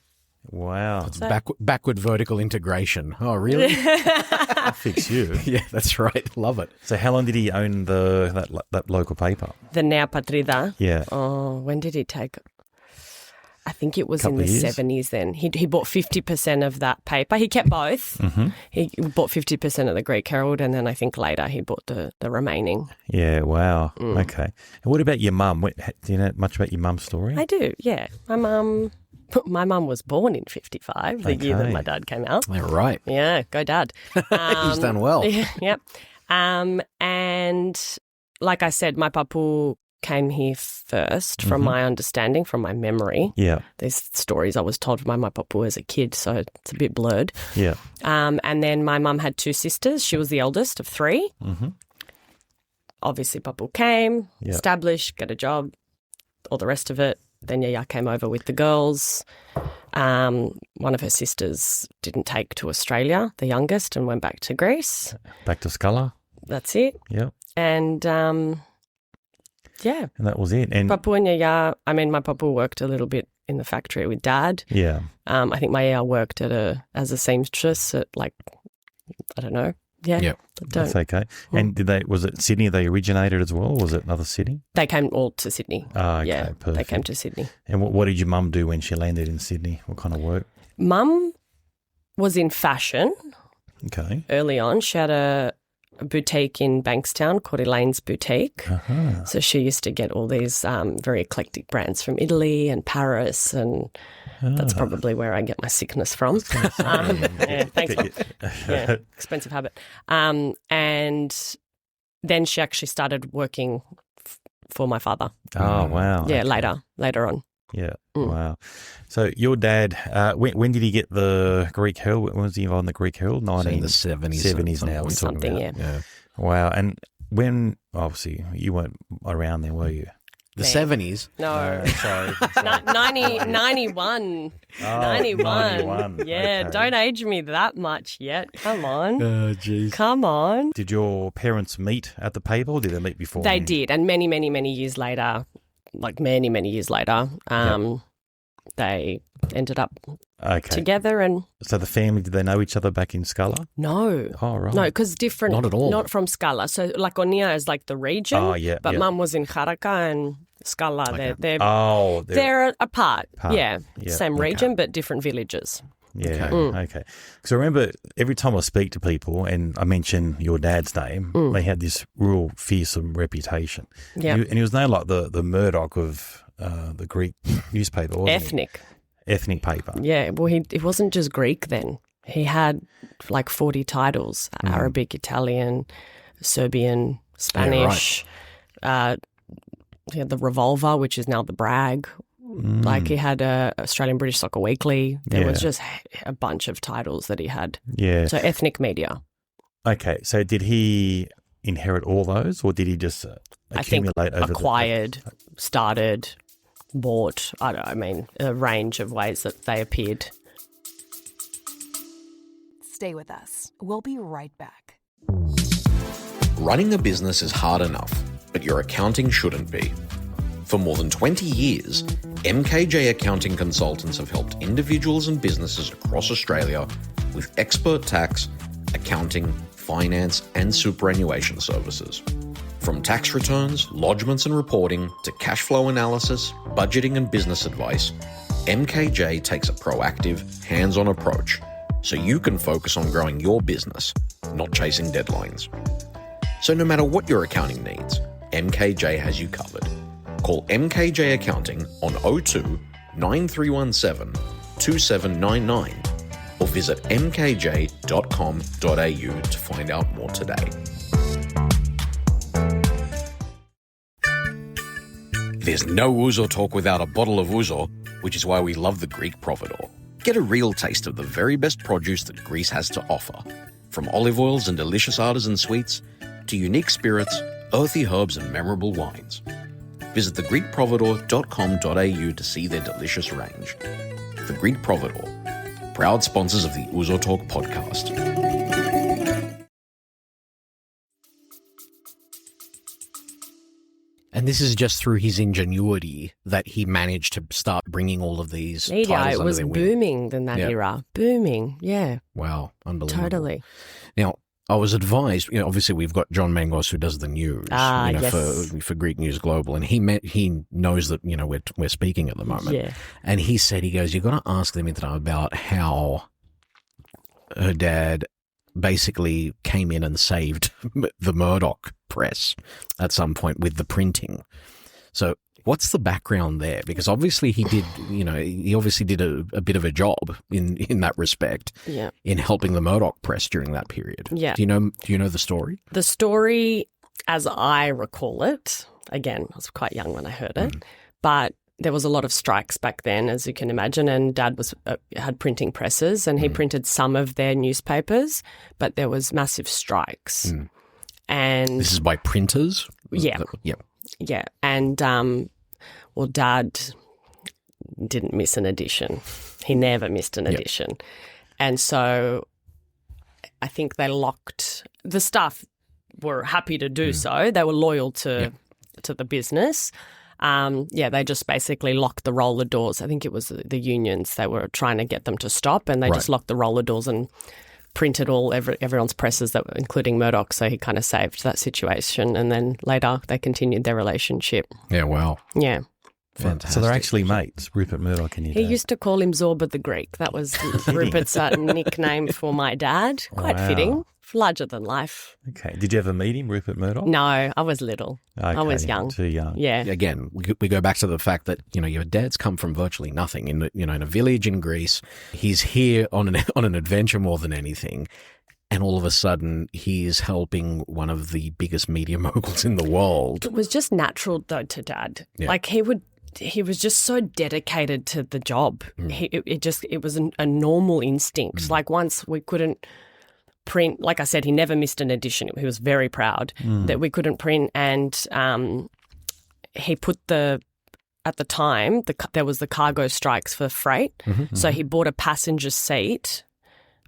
Wow. It's backward vertical integration. Oh, really? That fix you. Yeah, that's right. Love it. So how long did he own that local paper? The Nea Patrida. Yeah. Oh, when did he take it? I think it was Couple in the of years. 70s then. He bought 50% of that paper. He kept both. He bought 50% of the Greek Herald, and then I think later he bought the remaining. Yeah, wow. Okay. And what about your mum? Do you know much about your mum's story? I do, yeah. My mum was born in 55, the year that Okay. my dad came out. Yeah, right. Yeah, go Dad. He's done well. Yeah, yep. And like I said, my papu came here first, from my understanding, from my memory. Yeah, There's stories I was told by my papu as a kid, so it's a bit blurred. yeah. And then my mum had two sisters. She was the eldest of three. Obviously, papu came, Yeah. established, got a job, all the rest of it. Then Yaya came over with the girls. One of her sisters didn't take to Australia, the youngest, and went back to Greece. Back to Scala. That's it. Yeah, And yeah, and that was it. And papu and Yaya, I mean, my papu worked a little bit in the factory with Dad. yeah, I think my Yaya worked as a seamstress at, like, I don't know. Yeah. Yep. that's okay. And was it Sydney they originated as well? Or was it another city? They came all to Sydney. Oh, okay, Yeah, perfect. they came to Sydney. And what did your mum do when she landed in Sydney? What kind of work? Mum was in fashion Okay. early on. She had a boutique in Bankstown called Elaine's Boutique. So she used to get all these very eclectic brands from Italy and Paris, and that's probably where I get my sickness from. Yeah, thanks. Yeah, expensive habit. And then she actually started working for my father. Oh, wow. Yeah, Okay. later on. Yeah. Wow. So your dad, when did he get the Greek Herald? When was he involved in the Greek Herald? So in the 70s. 70s now. We're talking Something, about. yeah. Wow. And when, obviously, you weren't around then, were you? The 70s. No. Sorry. 91. 91. Yeah, Okay. don't age me that much yet. Come on. Oh, jeez. Come on. Did your parents meet at the paper or did they meet before? They did. And many, many, many years later, they ended up Okay. together. And So the family, did they know each other back in Scala? no. Oh, right. No, because different. Not at all. Not from Scala. So Laconia is like the region. Oh, yeah, But yeah. Mum was in Jaraka and Scala. They're Oh, they're apart. Apart. Yeah. Yeah, Same okay. region, but different villages. yeah. Okay. Because I remember every time I speak to people and I mention your dad's name, they had this real fearsome reputation. Yeah. And he was known like the Murdoch of the Greek newspaper, wasn't Ethnic. he? Ethnic paper. Yeah, well, it wasn't just Greek then. He had like 40 titles, Arabic, Italian, Serbian, Spanish. He had the Revolver, which is now the Bragg. Like he had Australian British Soccer Weekly. There was Yeah. just a bunch of titles that he had. Yeah. So ethnic media. Okay. So did he inherit all those or did he just I think accumulate over acquired, started, bought, a range of ways that they appeared. Stay with us. We'll be right back. Running a business is hard enough, but your accounting shouldn't be. For more than 20 years, MKJ Accounting Consultants have helped individuals and businesses across Australia with expert tax, accounting, finance, and superannuation services. From tax returns, lodgements and reporting, to cash flow analysis, budgeting and business advice, MKJ takes a proactive, hands-on approach so you can focus on growing your business, not chasing deadlines. So no matter what your accounting needs, MKJ has you covered. Call MKJ Accounting on 02 9317 2799 or visit mkj.com.au to find out more today. There's no Ouzo Talk without a bottle of Ouzo, which is why we love the Greek Providor. Get a real taste of the very best produce that Greece has to offer. From olive oils and delicious artisan sweets to unique spirits, earthy herbs and memorable wines. Visit thegreekprovidor.com.au to see their delicious range. The Greek Providor, proud sponsors of the Ouzo Talk podcast. And this is just through his ingenuity that he managed to start bringing all of these Media, titles it under was their wing. booming in that era. Booming, yeah. Wow, unbelievable. Totally. Now, I was advised, obviously we've got John Mangos who does the news yes. for Greek News Global, and he knows that, we're speaking at the moment. Yeah. And he said, you've got to ask Dimitra about how her dad basically came in and saved the Murdoch press at some point with the printing. So what's the background there? Because obviously he did, he obviously did a bit of a job in that respect in helping the Murdoch press during that period. Yeah. Do you know the story? The story, as I recall it, again, I was quite young when I heard it, but there was a lot of strikes back then, as you can imagine, and Dad had printing presses and he printed some of their newspapers, but there was massive strikes. And this is by printers? Yeah. Yeah. And, Dad didn't miss an edition. He never missed an edition. And so I think they locked – the staff were happy to do so. They were loyal to the business. They just basically locked the roller doors. I think it was the unions. They were trying to get them to stop, and they just locked the roller doors and printed everyone's presses, including Murdoch. So he kind of saved that situation. And then later they continued their relationship. Yeah, wow. Yeah. Fantastic. So they're actually mates, Rupert Murdoch and your He dad. used to call him Zorba the Greek. That was Rupert's nickname for my dad. Quite fitting. Larger than life. Okay. Did you ever meet him, Rupert Murdoch? No, I was little. Okay, I was young. Too young. Yeah. Again, we go back to the fact that, your dad's come from virtually nothing in a village in Greece. He's here on an adventure more than anything. And all of a sudden, he's helping one of the biggest media moguls in the world. It was just natural, though, to Dad. Yeah. Like, he was just so dedicated to the job. It was a normal instinct. Like, once we couldn't print, like I said, he never missed an edition. He was very proud that we couldn't print, and he put at the time, there was the cargo strikes for freight. So he bought a passenger seat,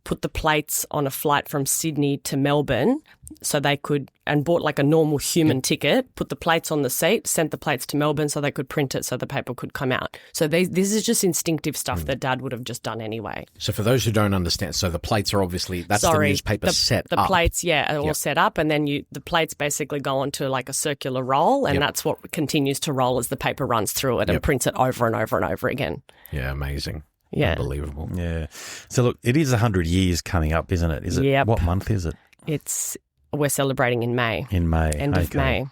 put the plates on a flight from Sydney to Melbourne so they could, and bought like a normal human ticket, put the plates on the seat, sent the plates to Melbourne so they could print it so the paper could come out. So this is just instinctive stuff that Dad would have just done anyway. So for those who don't understand, so the plates are obviously, that's the newspaper set up. The plates, are all set up, and then the plates basically go onto like a circular roll, and that's what continues to roll as the paper runs through it and prints it over and over and over again. Yeah, amazing. Yeah. Unbelievable. Yeah. So look, it is 100 years coming up, isn't it? Is it? Yep. What month is it? We're celebrating in May. In May. End of May.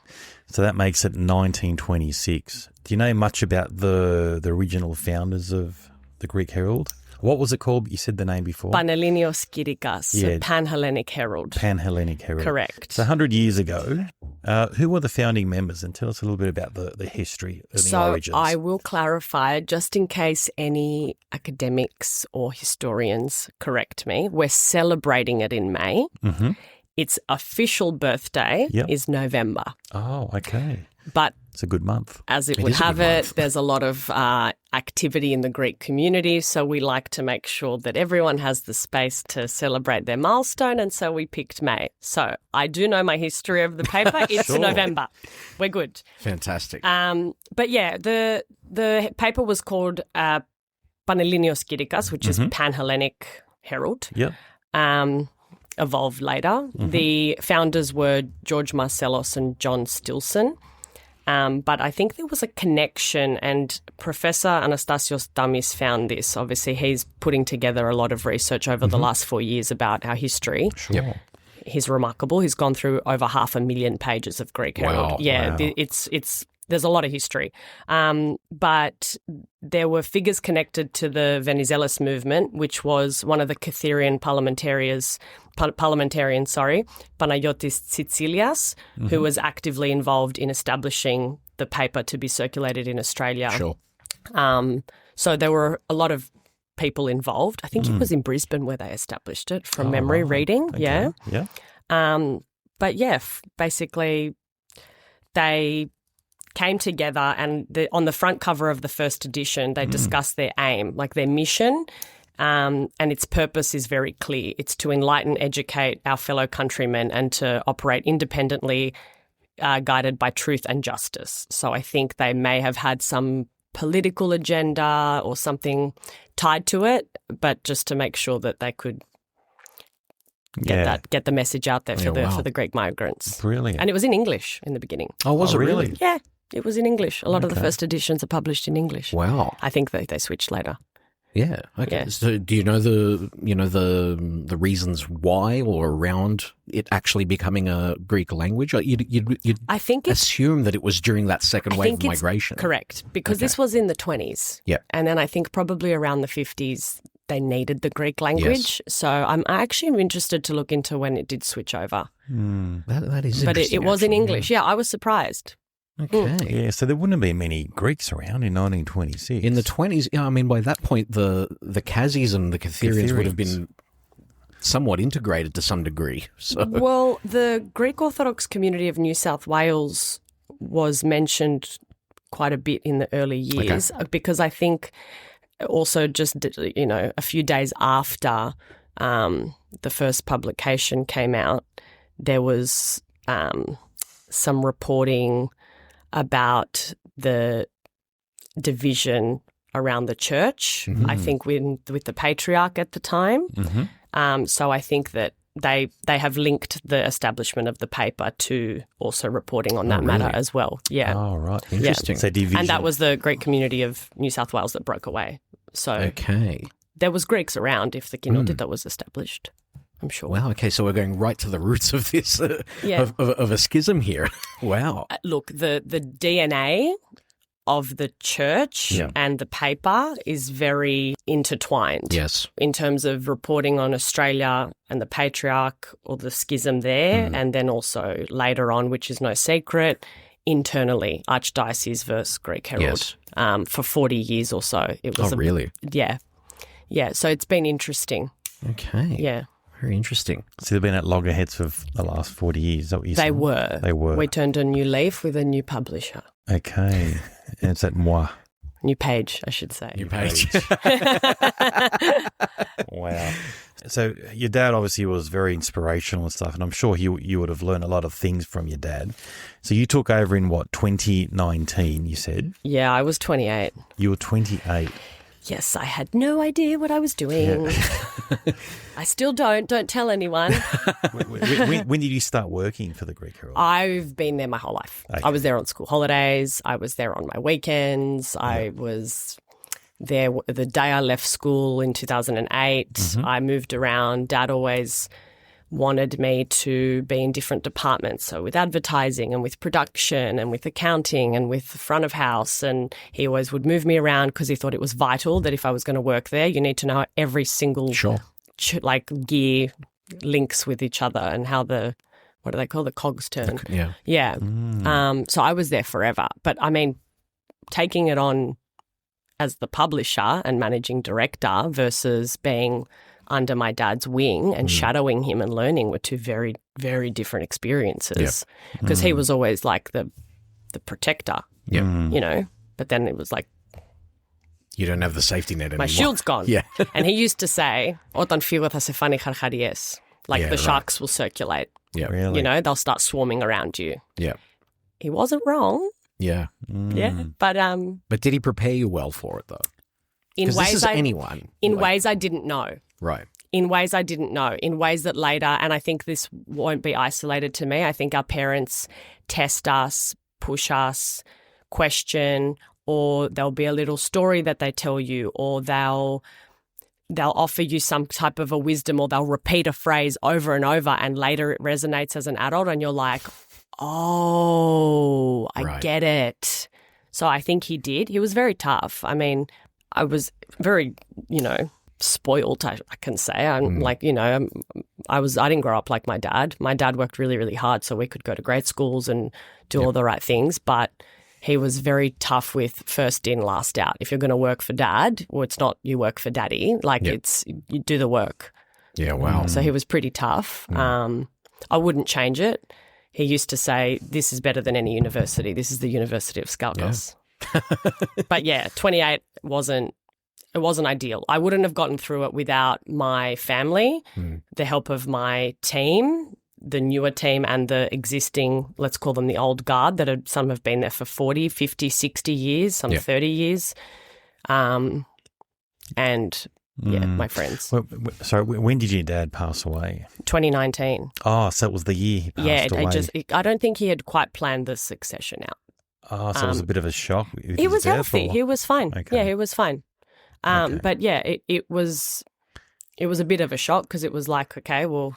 So that makes it 1926. Do you know much about the original founders of the Greek Herald? What was it called? You said the name before. Panellinios Kyrikas, Pan-Hellenic Herald. Pan-Hellenic Herald. Correct. So 100 years ago, who were the founding members? And tell us a little bit about the history and the origins. So I will clarify, just in case any academics or historians correct me, we're celebrating it in May. Its official birthday is November. Oh, okay. But It's a good month. as it It would is a have good it, month. there's a lot of activity in the Greek community. So we like to make sure that everyone has the space to celebrate their milestone. And so we picked May. So I do know my history of the paper. It's Sure. November. We're good. Fantastic. But yeah, the paper was called Panhellenios Kyrikas, which is Pan-Hellenic Herald. Yep. Evolved later. The founders were George Marcellos and John Stilson. But I think there was a connection, and Professor Anastasios Damis found this. Obviously, he's putting together a lot of research over the last 4 years about our history. Sure. He's remarkable. He's gone through over 500,000 pages of Greek Herald. Wow. Yeah, Wow. it's there's a lot of history. But there were figures connected to the Venizelos movement, which was one of the Kytherian parliamentarians, Panayotis Tsitsilias, who was actively involved in establishing the paper to be circulated in Australia. Sure. So there were a lot of people involved. I think it was in Brisbane where they established it from memory reading. Okay. Yeah. Yeah. But yeah, basically they came together, and on the front cover of the first edition, they discussed their aim, like their mission, and its purpose is very clear. It's to enlighten, educate our fellow countrymen and to operate independently, guided by truth and justice. So I think they may have had some political agenda or something tied to it, but just to make sure that they could get the message out there for the Greek migrants. Brilliant. And it was in English in the beginning. Oh, was Oh, it really? really? Yeah, it was in English. A lot of the first editions are published in English. Wow. I think they switched later. Yeah. Okay. Yeah. So, do you know the reasons why or around it actually becoming a Greek language? You'd I think it's assume that it was during that second wave of migration. correct, because this was in the 20s. Yeah. And then I think probably around the 50s they needed the Greek language. So I'm actually interested to look into when it did switch over. That is But interesting. it was in actually, English. Yeah, I was surprised. Okay. Yeah, so there wouldn't have been many Greeks around in 1926. In the 20s, yeah, I mean, by that point, the Kazis and the Kytherians would have been somewhat integrated to some degree. So, Well, the Greek Orthodox community of New South Wales was mentioned quite a bit in the early years because I think also just, a few days after the first publication came out, there was some reporting about the division around the church, I think with the patriarch at the time. So I think that they have linked the establishment of the paper to also reporting on that matter as well. Yeah. Oh, right. Interesting. So division. And that was the Greek community of New South Wales that broke away. So okay. there was Greeks around if the Kinotita was established, I'm sure. Wow. Okay. So we're going right to the roots of this, Yeah. of a schism here. Wow. Look, the DNA of the church and the paper is very intertwined. Yes. In terms of reporting on Australia and the patriarch or the schism there, and then also later on, which is no secret, internally, Archdiocese versus Greek Herald. Yes. For 40 years or so. It was Really? Yeah. Yeah, so it's been interesting. Okay. Yeah. Very interesting. So they've been at loggerheads for the last 40 years. Is that what you're They saying? were. They were. We turned a new leaf with a new publisher. Okay. And it's at moi. New page, I should say. New page. Wow. So your dad obviously was very inspirational and stuff, and I'm sure you would have learned a lot of things from your dad. So you took over in, 2019, you said? Yeah, I was 28. You were 28. Yes, I had no idea what I was doing. I still don't. Don't tell anyone. when did you start working for the Greek Herald? I've been there my whole life. Okay. I was there on school holidays. I was there on my weekends. I was there the day I left school in 2008. I moved around. Dad always wanted me to be in different departments, so with advertising and with production and with accounting and with the front of house, and he always would move me around because he thought it was vital that if I was going to work there, you need to know every single gear links with each other and how the what do they call the cogs turn. Yeah. So I was there forever, but I mean, taking it on as the publisher and managing director versus being under my dad's wing and shadowing him and learning were two very, very different experiences. Because he was always like the the protector, Yeah. you know. But then it was like, You don't have the safety net anymore. my shield's gone. Yeah. And he used to say, "Otan fiugat hasefani charcharies." Like Yeah, the right. sharks will circulate. Yeah. Really? You know, they'll start swarming around you. Yeah. He wasn't wrong. Yeah. Yeah. But But did he prepare you well for it, though? in 'Cause ways this is anyone. in like- ways I didn't know. Right. In ways I didn't know, in ways that later, and I think this won't be isolated to me, I think our parents test us, push us, question, or there'll be a little story that they tell you, or they'll offer you some type of a wisdom, or they'll repeat a phrase over and over, and later it resonates as an adult, and you're like, oh, I Right. get it. So I think he did. He was very tough. I mean, I was very, you know, spoiled, I can say. I'm like, you know, I didn't grow up like my dad. My dad worked really, really hard so we could go to great schools and do all the right things. But he was very tough with first in, last out. If you're going to work for dad, well, it's not you work for daddy. Like it's you do the work. Yeah, wow. So he was pretty tough. I wouldn't change it. He used to say, "This is better than any university. This is the University of Skalkos." But yeah, 28 wasn't ideal. I wouldn't have gotten through it without my family, the help of my team, the newer team, and the existing, let's call them the old guard, some have been there for 40, 50, 60 years, some 30 years. And my friends. So when did your dad pass away? 2019. Oh, so it was the year he passed away. I don't think he had quite planned the succession out. Oh, so it was a bit of a shock. with He his was death, healthy. or- He was fine. Okay. Yeah, he was fine. Okay. But yeah, it was a bit of a shock because it was like, okay, well,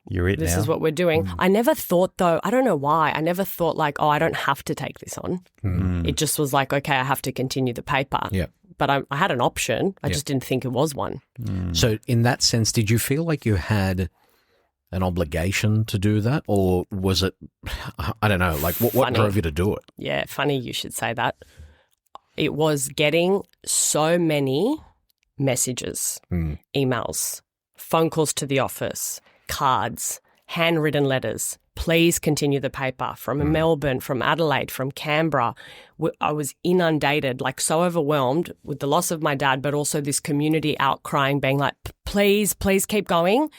You're it this now. is what we're doing. I never thought though, I don't know why, I never thought like, oh, I don't have to take this on. It just was like, okay, I have to continue the paper. Yeah. But I had an option. I just didn't think it was one. So in that sense, did you feel like you had an obligation to do that? Or was it, I don't know, like what Funny. drove you to do it? Yeah, funny you should say that. It was getting so many messages, emails, phone calls to the office, cards, handwritten letters. Please continue the paper from Melbourne, from Adelaide, from Canberra. I was inundated, like so overwhelmed with the loss of my dad, but also this community outcrying, being like, please, please keep going.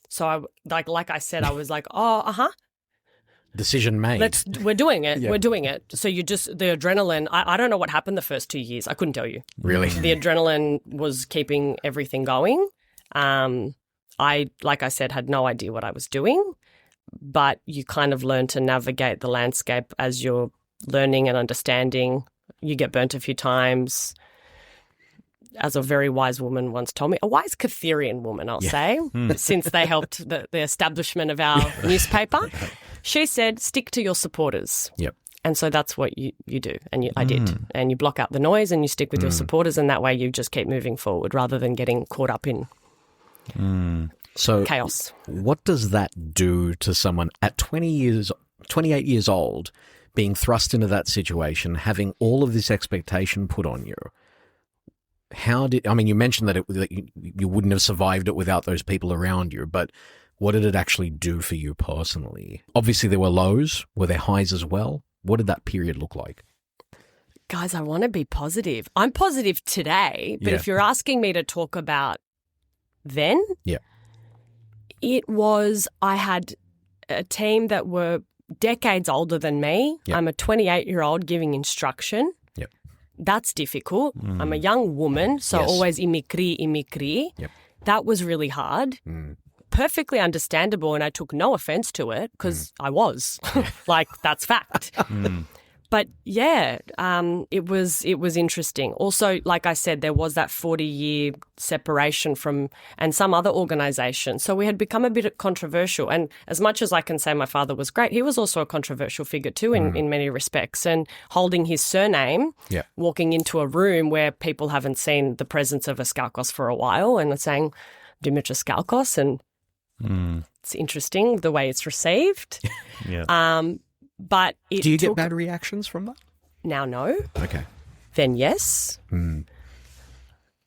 So I, like I said, I was like, oh, Decision made. we're doing it. Yeah. We're doing it. So you just, the adrenaline, I don't know what happened the first 2 years. I couldn't tell you. Really? The adrenaline was keeping everything going. I, like I said, had no idea what I was doing, but you kind of learn to navigate the landscape as you're learning and understanding. You get burnt a few times. As a very wise woman once told me, a wise Kytherian woman, I'll say, since they helped the establishment of our newspaper. She said, stick to your supporters. Yep. And so that's what you do. And I did. And you block out the noise and you stick with your supporters, and that way you just keep moving forward rather than getting caught up in So chaos. what does that do to someone at 28 years old, being thrust into that situation, having all of this expectation put on you? You mentioned that you wouldn't have survived it without those people around you, but what did it actually do for you personally? Obviously there were lows. Were there highs as well? What did that period look like? Guys, I want to be positive. I'm positive today, but Yeah. if you're asking me to talk about then, Yeah. it was, I had a team that were decades older than me. Yep. I'm a 28-year-old giving instruction. Yep. That's difficult. I'm a young woman, so Yes. always imikri. Yep. That was really hard. Perfectly understandable, and I took no offense to it because I was. Like, that's fact. But yeah, it was interesting. Also, like I said, there was that 40-year separation from and some other organisation. So we had become a bit controversial. And as much as I can say my father was great, he was also a controversial figure too in many respects. And holding his surname, walking into a room where people haven't seen the presence of a Skalkos for a while and saying Dimitra Skalkos, and it's interesting the way it's received. Yeah. But it Do you took, get bad reactions from that? now no, Okay. then yes.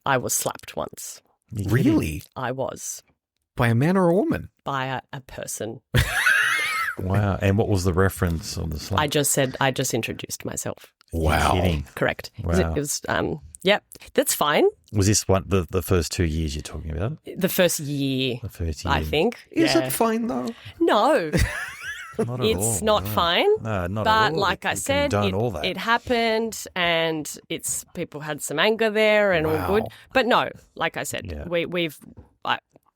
I was slapped once. Really? I was By a man or a woman? by a person. Wow. And what was the reference on the slide? I just introduced myself. Wow. You're kidding. Correct. Wow. It was, yep, that's fine. Was this one the first 2 years you're talking about? The first year, The first year. I think. Is Yeah. it fine though? No, Not at it's all, not no. fine. No, not But at all. like I You said, condone all that. it happened, and people had some anger there, and all good. But no, like I said, Yeah. we've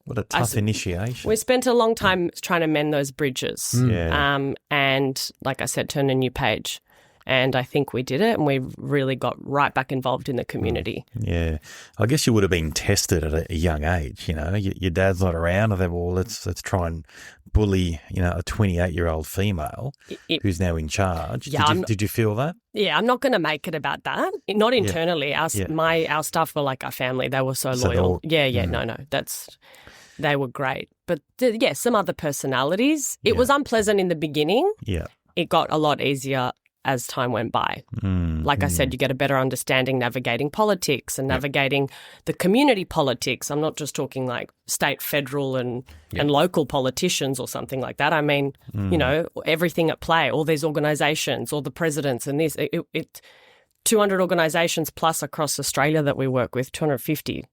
What a tough initiation. we spent a long time trying to mend those bridges. Yeah. And like I said, turn a new page. And I think we did it, and we really got right back involved in the community. Yeah. I guess you would have been tested at a young age, you know. Your dad's not around, and they well, let's try and bully, you know, a 28-year-old female who's now in charge. Yeah, Did you feel that? Yeah, I'm not going to make it about that. Not internally. Our staff were like our family. They were so loyal. No, they were great. But some other personalities. It was unpleasant in the beginning. Yeah. It got a lot easier as time went by. Like I said, you get a better understanding navigating politics and navigating the community politics. I'm not just talking like state, federal and local politicians or something like that. I mean, you know, everything at play, all these organisations, all the presidents and this. It 200 organisations plus across Australia that we work with, 250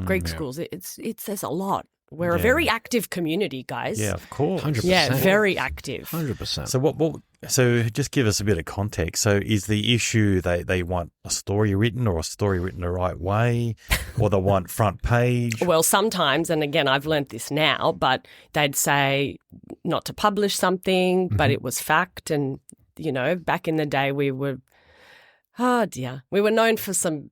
Greek schools. There's a lot. We're a very active community, guys. Yeah, of course. 100%. Yeah, very active. 100%. So So just give us a bit of context. So is the issue they want a story written or a story written the right way, or they want front page? Well, sometimes, and again, I've learnt this now, but they'd say not to publish something, but it was fact. And, you know, back in the day we were known for some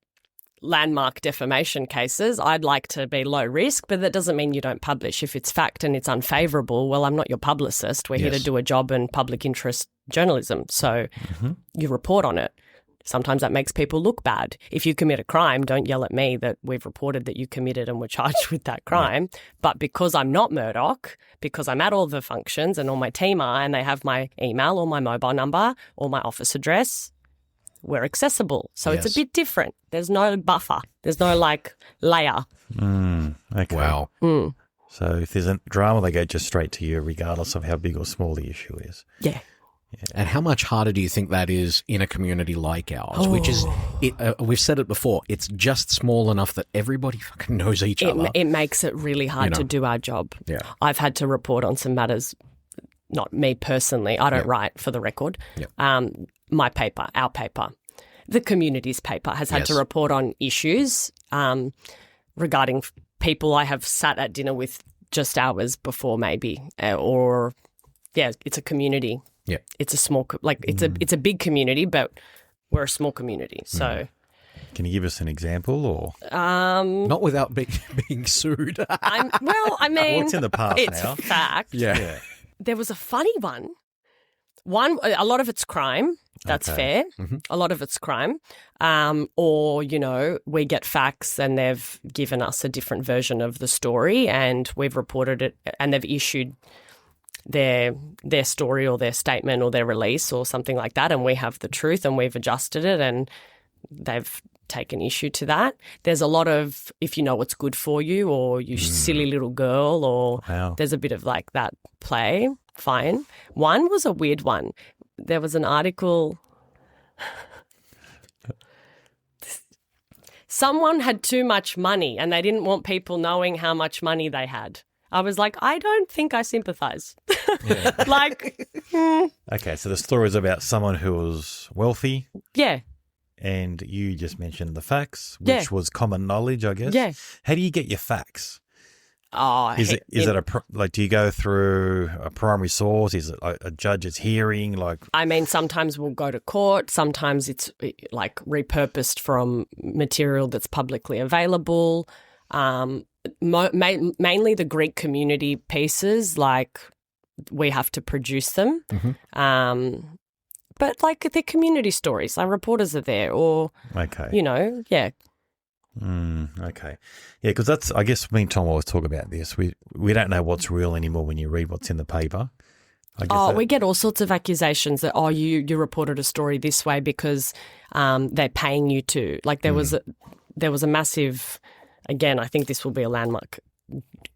landmark defamation cases. I'd like to be low risk, but that doesn't mean you don't publish. If it's fact and it's unfavourable, well, I'm not your publicist. We're here to do a job in public interest journalism. So you report on it. Sometimes that makes people look bad. If you commit a crime, don't yell at me that we've reported that you committed and were charged with that crime. But because I'm not Murdoch, because I'm at all the functions and all my team are, and they have my email or my mobile number or my office address, we're accessible. So it's a bit different. There's no buffer. There's no like layer. Okay. Wow. So if there's a drama, they go just straight to you regardless of how big or small the issue is. Yeah. And how much harder do you think that is in a community like ours, which is, we've said it before, it's just small enough that everybody fucking knows each other. It makes it really hard to do our job. Yeah. I've had to report on some matters, not me personally. I don't write, for the record. My paper, our paper, the community's paper has had to report on issues regarding people I have sat at dinner with just hours before maybe, it's a community. Yeah. It's a small, it's a big community, but we're a small community. So, Can you give us an example or? Not without being sued. well, I mean, it's in the past it's now. a fact. Yeah. There was a funny one. A lot of it's crime. That's fair. A lot of it's crime. Or, you know, we get facts and they've given us a different version of the story and we've reported it and they've issued their story or their statement or their release or something like that, and we have the truth and we've adjusted it and they've taken issue to that. There's a lot of, if you know what's good for you or you silly little girl, or there's a bit of like that play. Fine. One was a weird one. There was an article. Someone had too much money and they didn't want people knowing how much money they had. I was like, I don't think I sympathise. Okay, so the story is about someone who was wealthy. Yeah. And you just mentioned the facts, which was common knowledge, I guess. Yeah. How do you get your facts? Oh, Is it do you go through a primary source? Is it like a judge's hearing? I mean, sometimes we'll go to court. Sometimes it's like repurposed from material that's publicly available. Mainly the Greek community pieces, like we have to produce them. But like they're community stories, our reporters are there, or you know, okay. Yeah, because that's, I guess me and Tom always talk about this. We don't know what's real anymore when you read what's in the paper. We get all sorts of accusations that, you reported a story this way because they're paying you to. Like there was a massive, again, I think this will be a landmark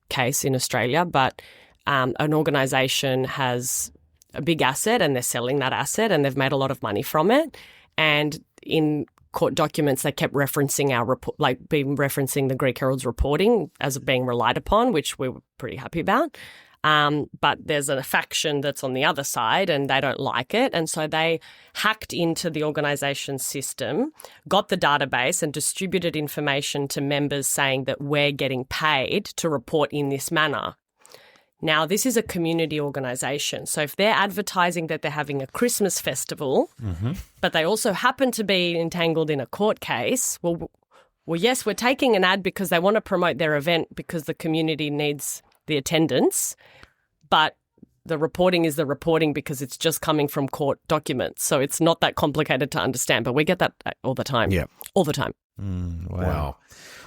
case in Australia, but an organisation has a big asset and they're selling that asset and they've made a lot of money from it. And in court documents, they kept referencing our report, like being referencing the Greek Herald's reporting as being relied upon, which we were pretty happy about. But there's a faction that's on the other side and they don't like it. And so they hacked into the organisation's system, got the database and distributed information to members saying that we're getting paid to report in this manner. Now, this is a community organisation. So if they're advertising that they're having a Christmas festival, but they also happen to be entangled in a court case, well, yes, we're taking an ad because they want to promote their event because the community needs the attendance, but the reporting is the reporting because it's just coming from court documents. So it's not that complicated to understand, but we get that all the time. Yeah. All the time. Wow.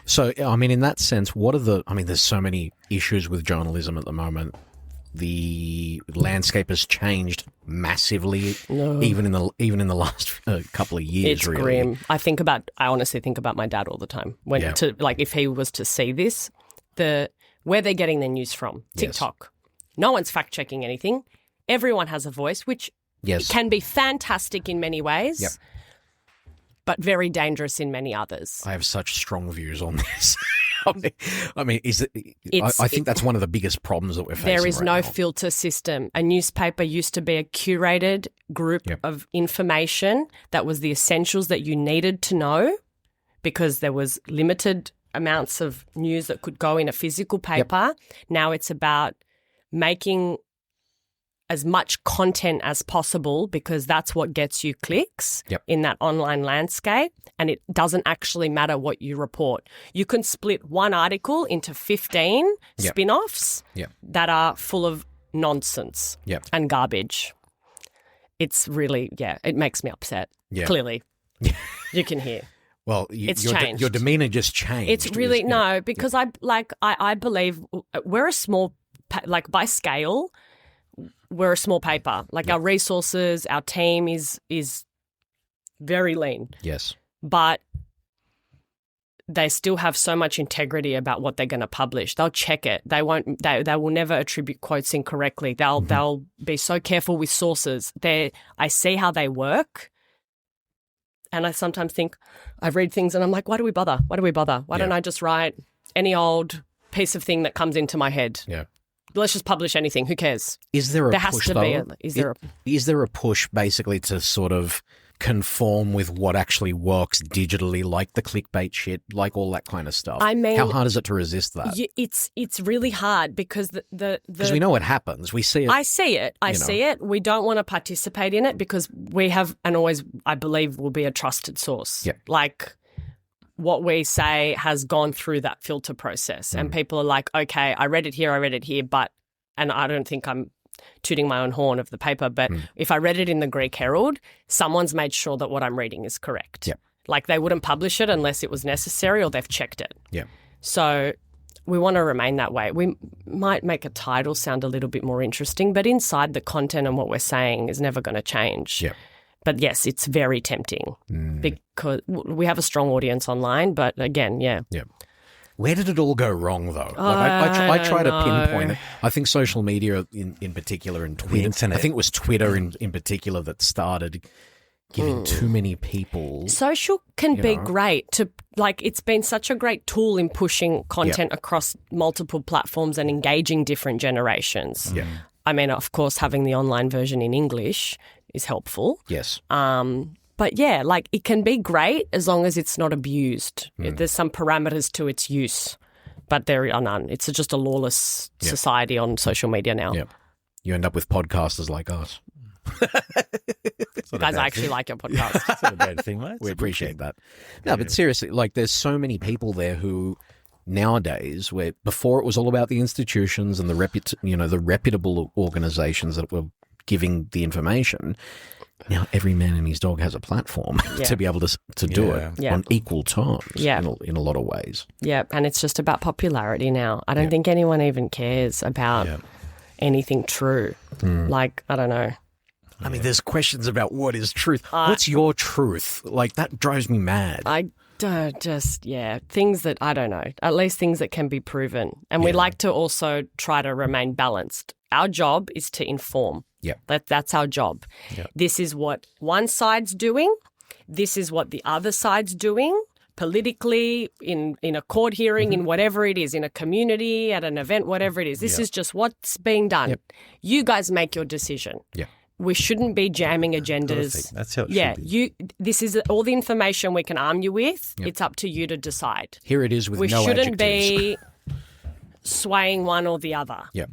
So, I mean, in that sense, there's so many issues with journalism at the moment. The landscape has changed massively, even in the last couple of years. It's really grim. I honestly think about my dad all the time. If he was to see this, where they're getting their news from, TikTok. Yes. No one's fact-checking anything. Everyone has a voice, which can be fantastic in many ways, but very dangerous in many others. I have such strong views on this. I mean, I think that's one of the biggest problems that we're facing. There is right no now. filter system. A newspaper used to be a curated group of information that was the essentials that you needed to know because there was limited amounts of news that could go in a physical paper. Now it's about making as much content as possible because that's what gets you clicks in that online landscape, and it doesn't actually matter what you report. You can split one article into 15 spin-offs that are full of nonsense and garbage. It's really, it makes me upset, clearly. You can hear. Well, changed. Your demeanour just changed. It's really, because I believe we're a small, by scale, we're a small paper. Our resources, our team is very lean. Yes. But they still have so much integrity about what they're going to publish. They'll check it. They won't. They will never attribute quotes incorrectly. They'll be so careful with sources. I see how they work, and I sometimes think I read things and I'm like, why do we bother? Why do we bother? Why don't I just write any old piece of thing that comes into my head? Yeah. Let's just publish anything. Who cares? Is there a push, though? Is there a push basically to sort of conform with what actually works digitally, like the clickbait shit, like all that kind of stuff? I mean, how hard is it to resist that? It's really hard because because we know what happens. We see it. I see it. I see it. We don't want to participate in it because we have, and always, I believe, will be a trusted source. Yeah. Like, what we say has gone through that filter process, and people are like, okay, I read it here, but, and I don't think I'm tooting my own horn of the paper, but if I read it in the Greek Herald, someone's made sure that what I'm reading is correct. Yeah. Like, they wouldn't publish it unless it was necessary or they've checked it. Yeah. So we want to remain that way. We might make a title sound a little bit more interesting, but inside the content and what we're saying is never going to change. Yeah. But yes, it's very tempting because we have a strong audience online. But again, yeah. Where did it all go wrong, though? I try to pinpoint it. I think social media in particular and Twitter. The internet. I think it was Twitter in particular that started giving too many people. Social can be great to it's been such a great tool in pushing content across multiple platforms and engaging different generations. Yeah. I mean, of course, having the online version in English is helpful. Yes. But yeah, it can be great as long as it's not abused. There's some parameters to its use, but there are none. It's just a lawless society on social media now. Yeah. You end up with podcasters like us. Guys, I actually like your podcast. It's not a bad thing, mate. We appreciate that. No, but seriously, there's so many people there who nowadays, where before it was all about the institutions and the reputable organizations that were giving the information. Now every man and his dog has a platform to be able to do it on equal terms in a lot of ways. Yeah, and it's just about popularity now. I don't think anyone even cares about anything true. I don't know. I mean, there's questions about what is truth. What's your truth? That drives me mad. I don't things that, I don't know, at least things that can be proven. And we like to also try to remain balanced. our job is to inform. Yeah. That's our job. Yep. This is what one side's doing. This is what the other side's doing politically, in a court hearing, in whatever it is, in a community, at an event, whatever it is. This is just what's being done. Yep. You guys make your decision. Yeah. We shouldn't be jamming agendas. Perfect. That's how it should be. This is all the information we can arm you with. Yep. It's up to you to decide. Here it is with We no shouldn't adjectives. be swaying one or the other. Yeah.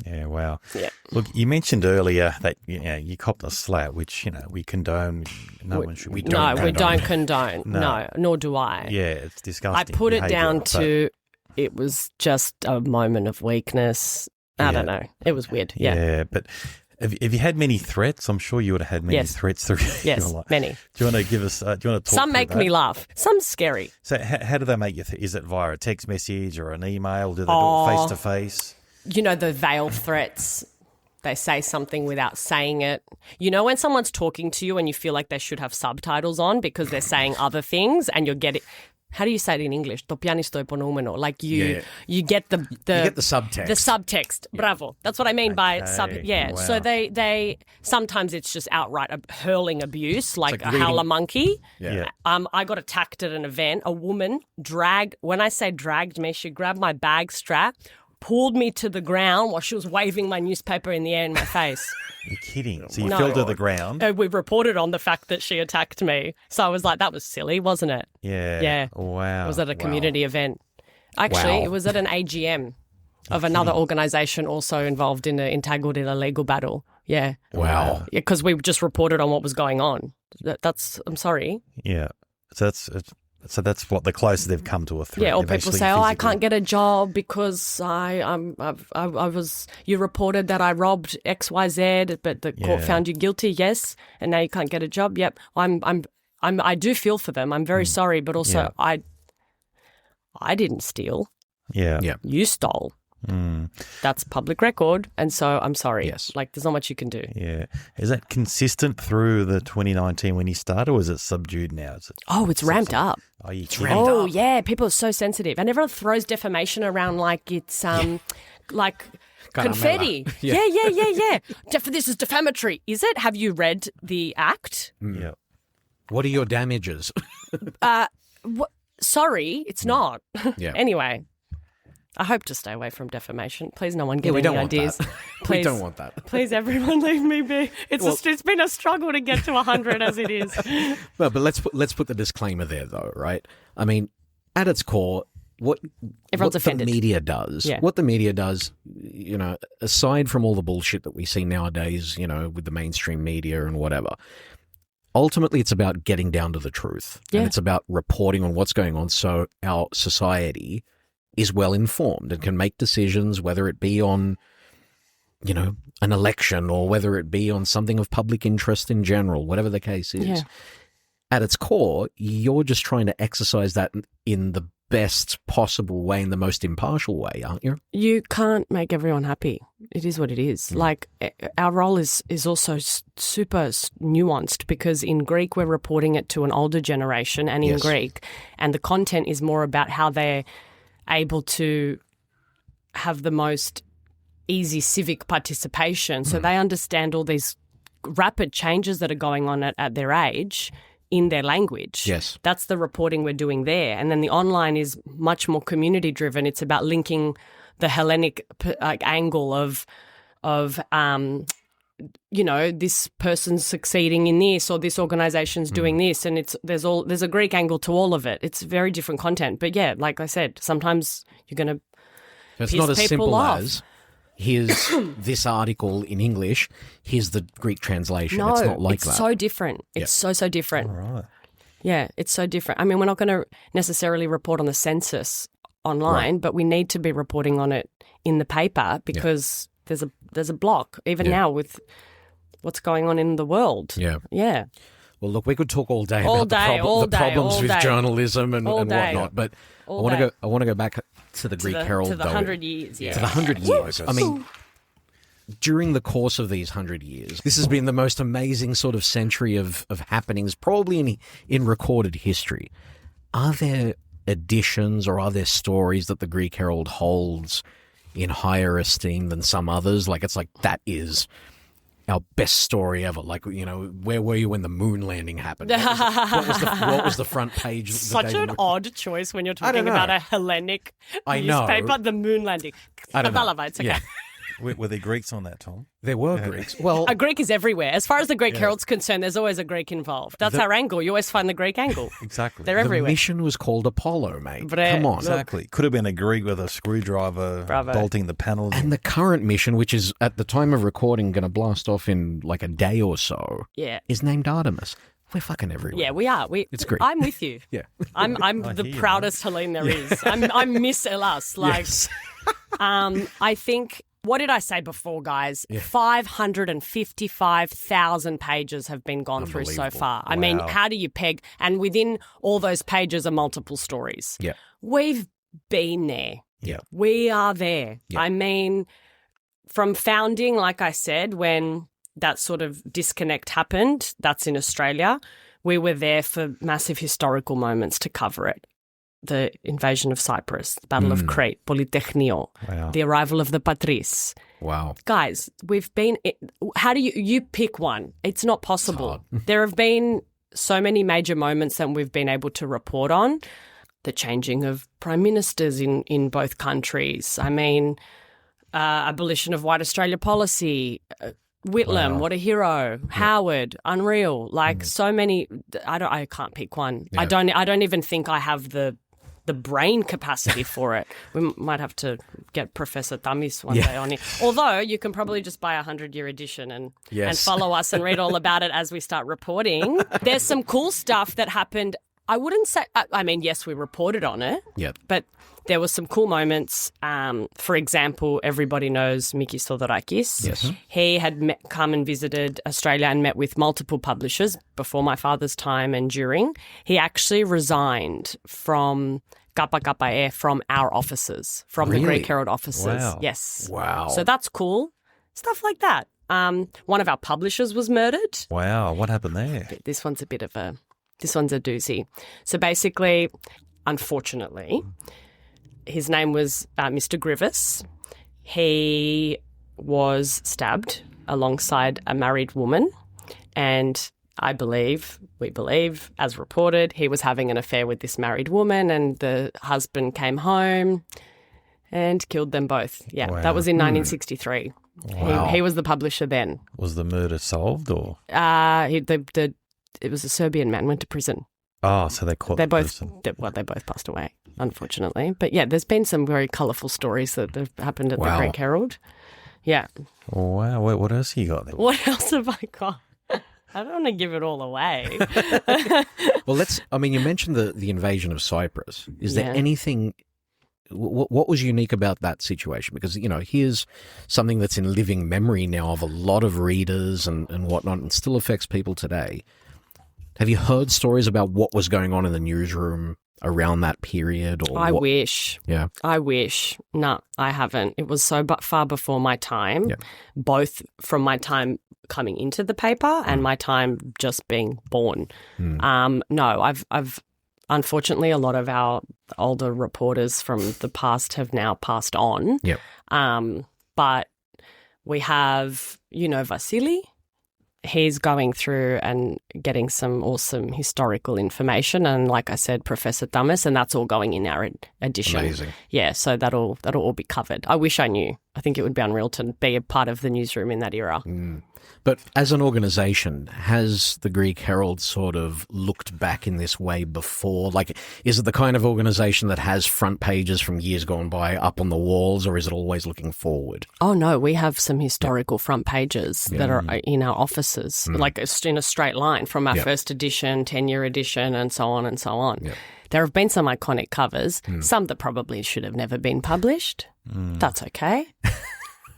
Yeah, wow. Yeah. Look, you mentioned earlier that you copped a slap, which we condone. No one should. we be don't No, we don't condone. No, nor do I. Yeah, it's I disgusting. put it behaviour, down but- to it was just a moment of weakness. I don't know. It was weird. Yeah. but have you had many threats? I'm sure you would have had many Yes. threats through Yes, your life. many. Do you want to give us? Do you want to talk? Some through make that? me laugh. Some scary. So, how do they make you? Is it via a text message or an email? Do they do Oh. it face to face? You know, the veiled threats. They say something without saying it. You know, when someone's talking to you and you feel like they should have subtitles on because they're saying other things and you're getting. How do you say it in English? To piani sto ponomeno. Like you get the You get the subtext. The subtext. Bravo. That's what I mean by sub. Okay. Yeah. Wow. So they sometimes it's just outright hurling abuse, like a reading- howler monkey. Yeah. I got attacked at an event. A woman when I say dragged me, she grabbed my bag strap, pulled me to the ground while she was waving my newspaper in the air in my face. You're kidding. So you No. fell to the ground. We reported on the fact that she attacked me. So I was like, that was silly, wasn't it? Yeah. Yeah. Wow. It was at a community event. Actually, Wow. it was at an AGM of another organisation also involved entangled in a legal battle. Yeah. Wow. Because we just reported on what was going on. I'm sorry. Yeah. So that's what the closest they've come to a threat. Yeah, or They've people actually say, "Oh, I physically- can't get a job because I was. You reported that I robbed XYZ, but the court Yeah. found you guilty. Yes, and now you can't get a job. Yep. I do feel for them. I'm very sorry, but also Yeah. I didn't steal. Yeah. Yeah. You stole. That's public record, and so I'm sorry. Yes. Like there's not much you can do. Yeah. Is that consistent through the 2019 when you started, or is it subdued now? Is it, Oh, it's ramped up. are you Oh yeah, people are so sensitive, and everyone throws defamation around like it's like confetti. Yeah. Yeah. This is defamatory. Is it? Have you read the act? Yeah. What are your damages? Sorry, it's not. Yeah. Anyway, I hope to stay away from defamation. Please, no one get Yeah, we any don't want ideas. that. Please, We don't want that. Please, everyone, leave me be. It's been a struggle to get to 100 as it is. Well, but let's put the disclaimer there, though, right? I mean, at its core, Everyone's offended. The media does, Yeah. what the media does, aside from all the bullshit that we see nowadays, with the mainstream media and whatever, ultimately it's about getting down to the truth. Yeah. And it's about reporting on what's going on so our society is well informed and can make decisions, whether it be on, an election or whether it be on something of public interest in general, whatever the case is. Yeah. At its core, you're just trying to exercise that in the best possible way, in the most impartial way, aren't you? You can't make everyone happy. It is what it is. Like our role is also super nuanced because in Greek we're reporting it to an older generation and in Yes. Greek, and the content is more about how they're able to have the most easy civic participation. So they understand all these rapid changes that are going on at their age in their language. Yes. That's the reporting we're doing there. And then the online is much more community driven. It's about linking the Hellenic angle of this person's succeeding in this or this organization's doing this, and there's a Greek angle to all of it. It's very different content. But yeah, like I said, sometimes you're going to It's piss not as people simple off. as here's this article in English, here's the Greek translation. No, it's not like that. so different. It's so different. All right. Yeah, it's so different. I mean, we're not going to necessarily report on the census online, but we need to be reporting on it in the paper because there's a block even now with what's going on in the world. Yeah. Yeah. Well, look, we could talk all day All about day, all the day, problems all with day. journalism and All day. whatnot. But I All want day. to go back to the Greek Herald, to the though. 100 years. Yeah. To the 100 years. I mean, during the course of these 100 years, this has been the most amazing sort of century of happenings, probably in recorded history. Are there editions or are there stories that the Greek Herald holds in higher esteem than some others. Like, it's like, that is our best story ever. Like, you know, where were you when the moon landing happened? What was the front page? Such an odd choice when you're talking about a Hellenic newspaper, the moon landing. I don't know. It's okay. Yeah. Were there Greeks on that, Tom? There were Greeks. Well, a Greek is everywhere. As far as the Greek Herald's concerned, there's always a Greek involved. That's our angle. You always find the Greek angle. Exactly. They're the everywhere. mission was called Apollo, mate. Come on. Exactly. Could have been a Greek with a screwdriver bolting the panels. And the current mission, which is at the time of recording going to blast off in like a day or so, is named Artemis. We're fucking everywhere. Yeah, we are. It's great. I'm with you. Yeah. I'm the proudest Hellene there is. I'm Miss Elas. Like, Yes. I think. What did I say before, guys? 555,000 pages have been gone through so far. I mean, how do you peg? And within all those pages are multiple stories. Yeah. We've been there. Yeah. We are there. Yeah. I mean, from founding, like I said, when that sort of disconnect happened, that's in Australia, we were there for massive historical moments to cover it. The invasion of Cyprus, the Battle of Crete, Polytechnio, the arrival of the Patris. Wow. Guys, we've been... How do you pick one? It's not possible. There have been so many major moments that we've been able to report on. The changing of prime ministers in both countries. I mean, abolition of white Australia policy, Whitlam, what a hero. Howard, unreal. Like so many. I can't pick one. Yeah. I don't even think I have the brain capacity for it. We might have to get Professor Tamis one day on it. Although you can probably just buy a 100-year edition and follow us and read all about it as we start reporting. There's some cool stuff that happened. I wouldn't say, I mean, yes, we reported on it, but there were some cool moments. For example, everybody knows Mikis Theodorakis. Yes. He had come and visited Australia and met with multiple publishers before my father's time and during. He actually resigned from Kappa Kappa E from our offices, from the Greek Herald offices. Wow. Yes. Wow. So that's cool. Stuff like that. One of our publishers was murdered. Wow. What happened there? This one's a doozy. So basically, unfortunately, his name was Mr. Grievous. He was stabbed alongside a married woman, and we believe, as reported, he was having an affair with this married woman, and the husband came home and killed them both. Yeah, that was in 1963. Wow. He was the publisher then. Was the murder solved or? It was a Serbian man, went to prison. Oh, so they caught the person. They both passed away, unfortunately. But yeah, there's been some very colourful stories that have happened at the Greek Herald. Yeah. Wow. Wait, what else you got there? What else have I got? I don't want to give it all away. Well, you mentioned the invasion of Cyprus. Is there anything... What was unique about that situation? Because, you know, here's something that's in living memory now of a lot of readers and whatnot, and still affects people today. Have you heard stories about what was going on in the newsroom around that period? Or I wish. Yeah. I wish. No, I haven't. It was so far before my time, both from my time coming into the paper and my time just being born. No, I've unfortunately, a lot of our older reporters from the past have now passed on. Yep. But we have, Vasily. He's going through and getting some awesome historical information. And like I said, Professor Tamis, and that's all going in our edition. Amazing. Yeah, so that'll all be covered. I wish I knew. I think it would be unreal to be a part of the newsroom in that era. But as an organisation, has the Greek Herald sort of looked back in this way before? Like, is it the kind of organisation that has front pages from years gone by up on the walls, or is it always looking forward? Oh, no, we have some historical front pages that are in our offices, like in a straight line from our first edition, 10-year edition, and so on and so on. Yep. There have been some iconic covers, some that probably should have never been published. That's okay.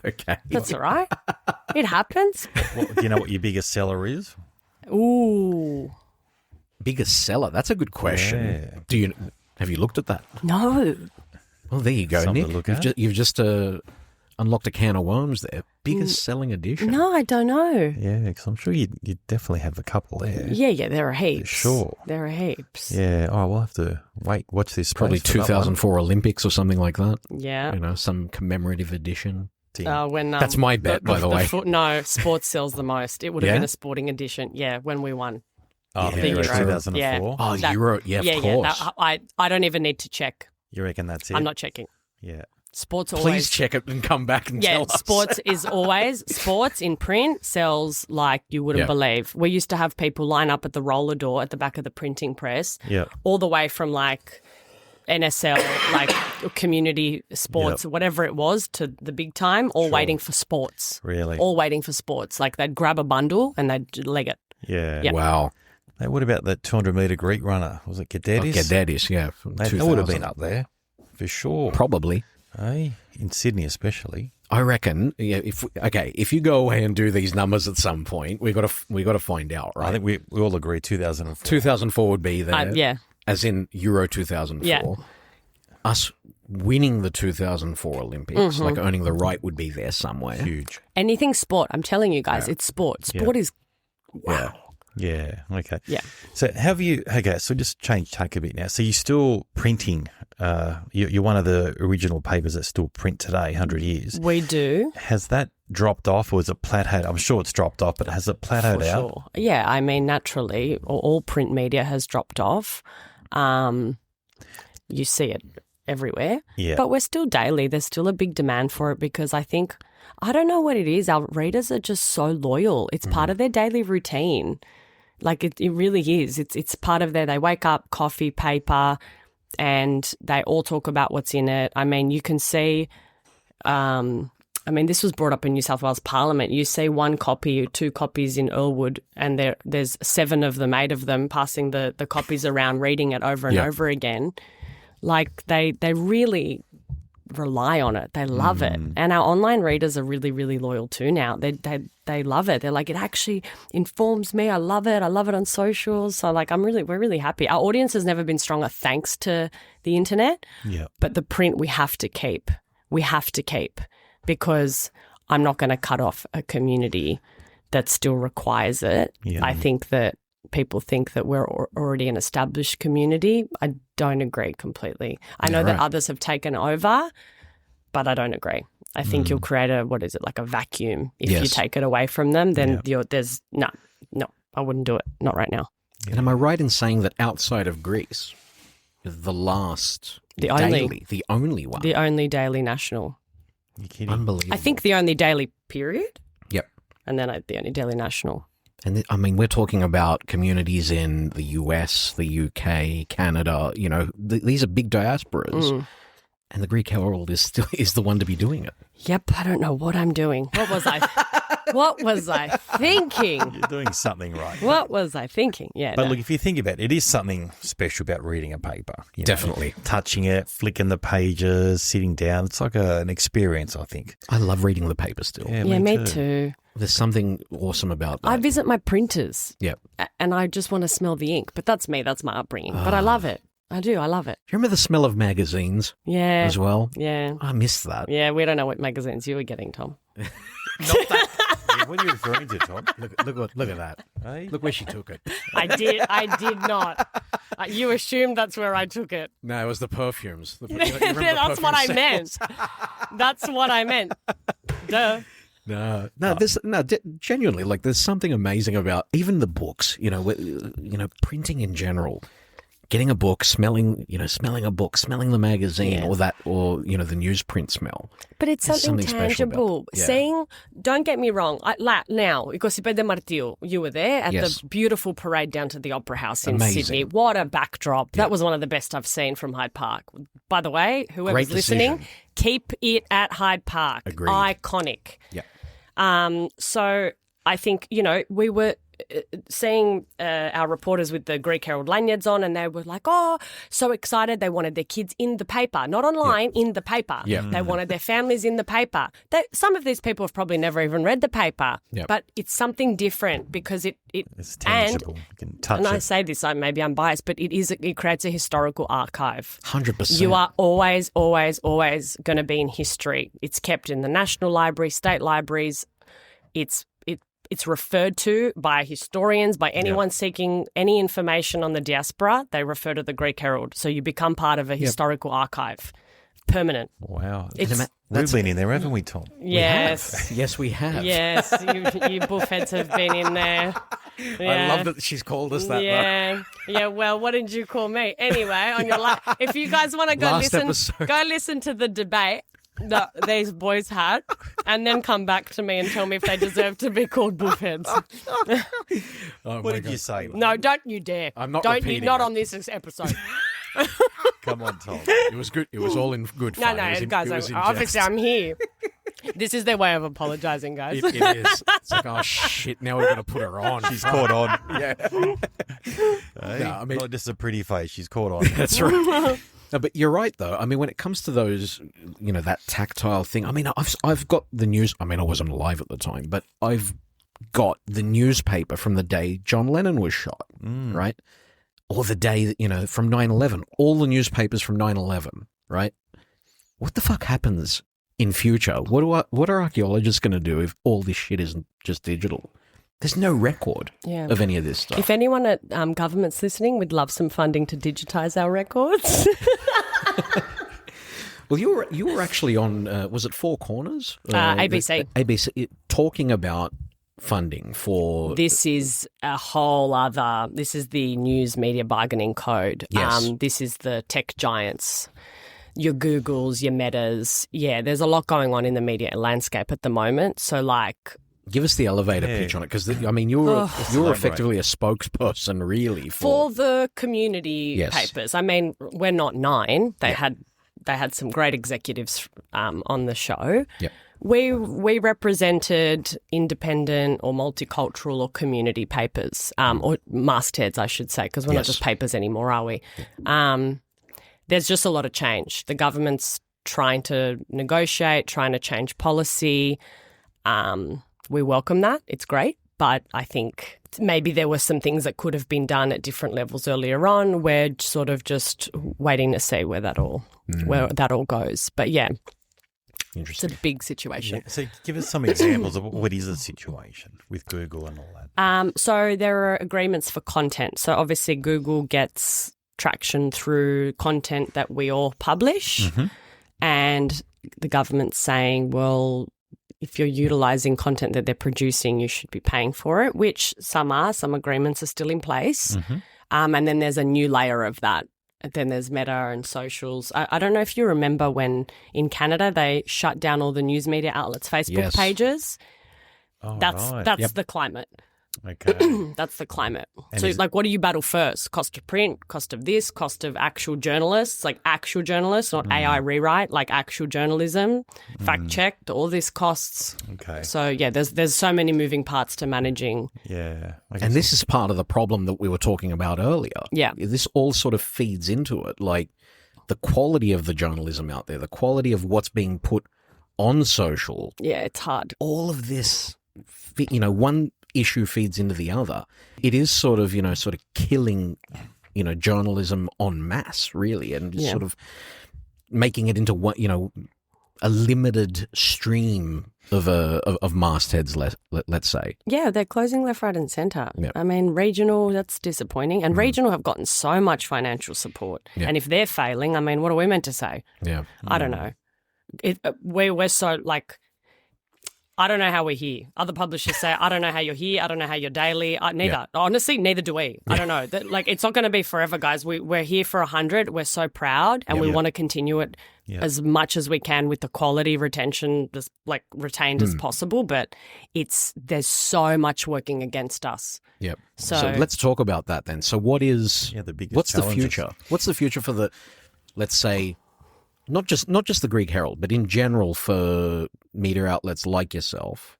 Okay. That's all right. It happens. Do you know what your biggest seller is? Ooh. Biggest seller? That's a good question. Yeah. Have you looked at that? No. Well, there you go, Something Nick. to look at. You've just unlocked a can of worms there. Biggest selling edition. No, I don't know. Yeah, because I'm sure you definitely have a couple there. Yeah, there are heaps. Sure. There are heaps. Yeah. Oh, we'll have to Wait, watch this. Probably space for that one. 2004 Olympics or something like that. Yeah. You know, some commemorative edition. When That's my bet, by the way. No, sports sells the most. It would have Yeah? been a sporting edition. Yeah, when we won. Oh, Yeah, the Euro Euro. 2004. Yeah. Oh, That- Euro. Yeah, of course. Yeah, I don't even need to check. You reckon that's it? I'm not checking. Yeah. Sports Please always. check it and come back and Yeah, tell us. sports in print sells like you wouldn't Yeah. believe. We used to have people line up at the roller door at the back of the printing press, Yeah. all the way from like NSL, like community sports, whatever it was, to the big time, all waiting for sports. Really? All waiting for sports. Like they'd grab a bundle and they'd leg it. Yeah. Yeah. Wow. Hey, what about that 200-metre Greek runner? Was it Kadedis? Gedadis, yeah. From That 2000. would have been up there for sure. Probably. Hey, in Sydney especially. I reckon. Yeah. If you go away and do these numbers at some point, we got to find out, right? I think we all agree 2004. 2004 would be there. Yeah. As in Euro 2004. Yeah. Us winning the 2004 Olympics, like owning the right, would be there somewhere. Huge. Anything sport. I'm telling you guys, it's sport. Sport is wow. Yeah. Okay. Yeah. So have you? Okay. So just change tack a bit now. So you're still printing. You're one of the original papers that still print today, 100 years. We do. Has that dropped off, or is it plateaued? I'm sure it's dropped off, but has it plateaued For out? sure. Yeah, I mean, naturally, all print media has dropped off. You see it everywhere. Yeah. But we're still daily. There's still a big demand for it because I don't know what it is. Our readers are just so loyal. It's part of their daily routine. Like it really is. It's part of they wake up, coffee, paper, and they all talk about what's in it. I mean, you can see, this was brought up in New South Wales Parliament. You see one copy, 2 copies in Earlwood, and there's 7 of them, 8 of them passing the copies around, reading it over and over again. Like they really rely on it. They love it. And our online readers are really, really loyal too now. They love it. They're like, it actually informs me. I love it. I love it on socials. So like we're really happy. Our audience has never been stronger thanks to the internet. Yeah. But the print we have to keep. We have to keep because I'm not going to cut off a community that still requires it. Yeah. I think that people think that we're already an established community. I don't agree completely. I know that others have taken over, but I don't agree. I think you'll create a vacuum if you take it away from them. Then there's no, I wouldn't do it. Not right now. And am I right in saying that outside of Greece, the only one, The only daily national. You kidding? unbelievable? I think the only daily period. Yep. And then the only daily national. And we're talking about communities in the US, the UK, Canada. You know, these are big diasporas, and the Greek Herald is the one to be doing it. Yep, I don't know what I'm doing. What was I thinking? You're doing something right. What was I thinking? Yeah. But look, if you think about it, it is something special about reading a paper. You know, Definitely. touching it, flicking the pages, sitting down. It's like an experience, I think. I love reading the paper still. yeah, me too. There's something awesome about that. I visit my printers. Yep. And I just want to smell the ink. But that's me. That's my upbringing. But I love it. I do. I love it. Do you remember the smell of magazines Yeah. as well? Yeah. I miss that. Yeah, we don't know what magazines you were getting, Tom. Not that. Yeah, what are you referring to, Tom? Look at that. Hey? Look where she took it. I did not. You assumed that's where I took it. No, it was the perfumes. That's what I meant. That's what I meant. Duh. Genuinely, like there's something amazing about even the books. Printing in general. Getting a book, smelling a book, smelling the magazine, or the newsprint smell. But it's There's something something special about tangible. it. Yeah. Seeing, don't get me wrong, now, Ecosipe de Martil, you were there at Yes. the beautiful parade down to the Opera House in Amazing. Sydney. What a backdrop. That was one of the best I've seen from Hyde Park. By the way, whoever's Great listening, decision. keep it at Hyde Park. Agreed. Iconic. Yeah. So I think, we were seeing our reporters with the Greek Herald lanyards on, and they were like, oh, so excited. They wanted their kids in the paper, not online, in the paper. Yeah. They wanted their families in the paper. Some of these people have probably never even read the paper, Yep. but it's something different because It's tangible. You can touch and I it. say this, maybe I'm biased, but it creates a historical archive. 100%. You are always, always, always going to be in history. It's kept in the National Library, state libraries. it's referred to by historians, by anyone seeking any information on the diaspora. They refer to the Greek Herald. So you become part of a historical archive. Permanent. Wow. It's, We've been in there, haven't we, Tom? yes. Yes, we have. Yes, you bullheads have been in there. I love that she's called us that. Yeah, yeah. Well, what did you call me? Anyway, on your if you guys want to go listen to the debate that these boys had, and then come back to me and tell me if they deserve to be called bullheads. What did you say? No, don't you dare! I'm not Don't repeating you? Not it. on this episode. Come on, Tom. It was good. It was all in good fun. No, guys. Obviously, I'm here. This is their way of apologising, guys. It is. It's like, oh shit! Now we're going to put her on. She's caught on. Yeah. Hey, No, I mean- not just a pretty face. She's caught on. That's right. No, but you're right, though. I mean, when it comes to those, that tactile thing. I mean, I've got the news. I mean, I wasn't alive at the time, but I've got the newspaper from the day John Lennon was shot, right? Or the day that, from 9/11. All the newspapers from 9/11, right? What the fuck happens in future? What are archaeologists going to do if all this shit isn't just digital? There's no record of any of this stuff. If anyone at government's listening, we'd love some funding to digitise our records. Well, you were actually on, was it Four Corners? ABC. ABC, talking about funding for... This is a whole other... This is the news media bargaining code. Yes. This is the tech giants, your Googles, your Metas. Yeah, there's a lot going on in the media landscape at the moment. So, Give us the elevator pitch on it, because you were effectively a spokesperson, really, for the community papers. I mean, we're not Nine. They had some great executives on the show. Yep. We represented independent or multicultural or community papers, or mastheads, I should say, because we're not just papers anymore, are we? There's just a lot of change. The government's trying to negotiate, trying to change policy. We welcome that. It's great. But I think maybe there were some things that could have been done at different levels earlier on. We're sort of just waiting to see where that all goes. But yeah, it's a big situation. Yeah. So give us some examples of what is the situation with Google and all that. So there are agreements for content. So obviously Google gets traction through content that we all publish, and the government's saying, well, if you're utilising content that they're producing, you should be paying for it, which some agreements are still in place. And then there's a new layer of that. Then there's Meta and socials. I don't know if you remember when in Canada they shut down all the news media outlets' Facebook pages. Oh, that's the climate. Okay. That's the climate. And So what do you battle first? Cost of print, cost of this, cost of actual journalists, like actual journalists, not AI rewrite, like actual journalism, fact checked, all this costs. Okay. So yeah, there's so many moving parts to managing. Yeah. And this is part of the problem that we were talking about earlier. Yeah. This all sort of feeds into it, like the quality of the journalism out there, the quality of what's being put on social. Yeah, it's hard. All of this, one issue feeds into the other. It is sort of killing, journalism en masse, really, and sort of making it into what, a limited stream of mastheads, let's say. Yeah, they're closing left, right and centre. Yeah. I mean, regional, that's disappointing. And regional have gotten so much financial support. Yeah. And if they're failing, I mean, what are we meant to say? Yeah. I don't know. We're so I don't know how we're here. Other publishers say, I don't know how you're here. I don't know how you're daily. Neither. Yeah. Honestly, neither do we. I don't know. It's not going to be forever, guys. We're here for 100. We're so proud, and we want to continue it as much as we can with the quality retention, just retained as possible. But there's so much working against us. Yep. So let's talk about that then. So what's the challenges? future? What's the future for let's say, not just the Greek Herald, but in general for media outlets like yourself?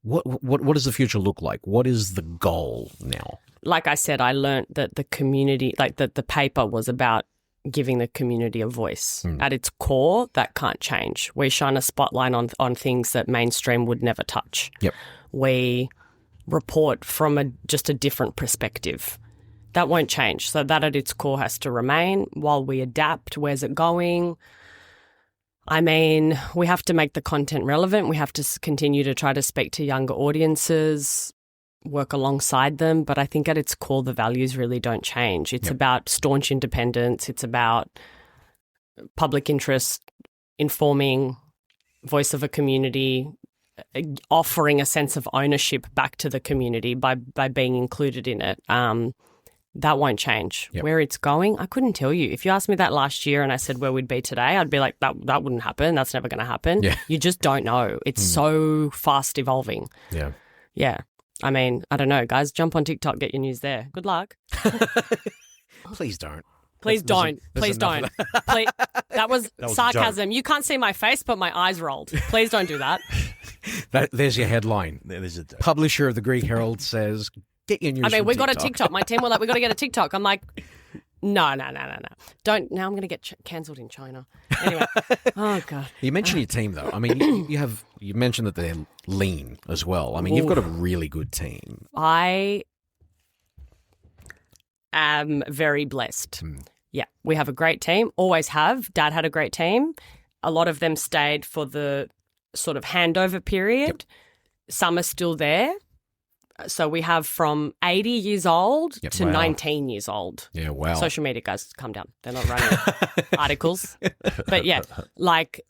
What does the future look like? What is the goal now? Like I said, I learned that the community, that the paper was about giving the community a voice. At its core, that can't change. We shine a spotlight on things that mainstream would never touch. Yep. We report from just a different perspective. That won't change. So that at its core has to remain while we adapt. Where's it going? I mean, we have to make the content relevant. We have to continue to try to speak to younger audiences, work alongside them. But I think at its core, the values really don't change. It's about staunch independence. It's about public interest, informing, voice of a community, offering a sense of ownership back to the community by being included in it. That won't change. Yep. Where it's going, I couldn't tell you. If you asked me that last year and I said where we'd be today, I'd be like, that wouldn't happen. That's never going to happen. Yeah. You just don't know. It's so fast evolving. Yeah. Yeah. I mean, I don't know, guys. Jump on TikTok, get your news there. Good luck. Please don't. Please don't. Please don't. Please, that was was a sarcasm. You can't see my face, but my eyes rolled. Please don't do that. There's your headline. There's a Publisher of the Greek Herald says, get your news I mean, from we got a TikTok. TikTok. My team were like, we got to get a TikTok. I'm like, no. Don't. Now I'm going to get cancelled in China. Anyway. Oh, God. You mentioned your team, though. I mean, you mentioned that they're lean as well. I mean, you've got a really good team. I am very blessed. Yeah, we have a great team. Always have. Dad had a great team. A lot of them stayed for the sort of handover period. Some are still there. So we have from 80 years old to 19 years old. Yeah, wow. Social media guys, calm down. They're not running articles. But yeah, like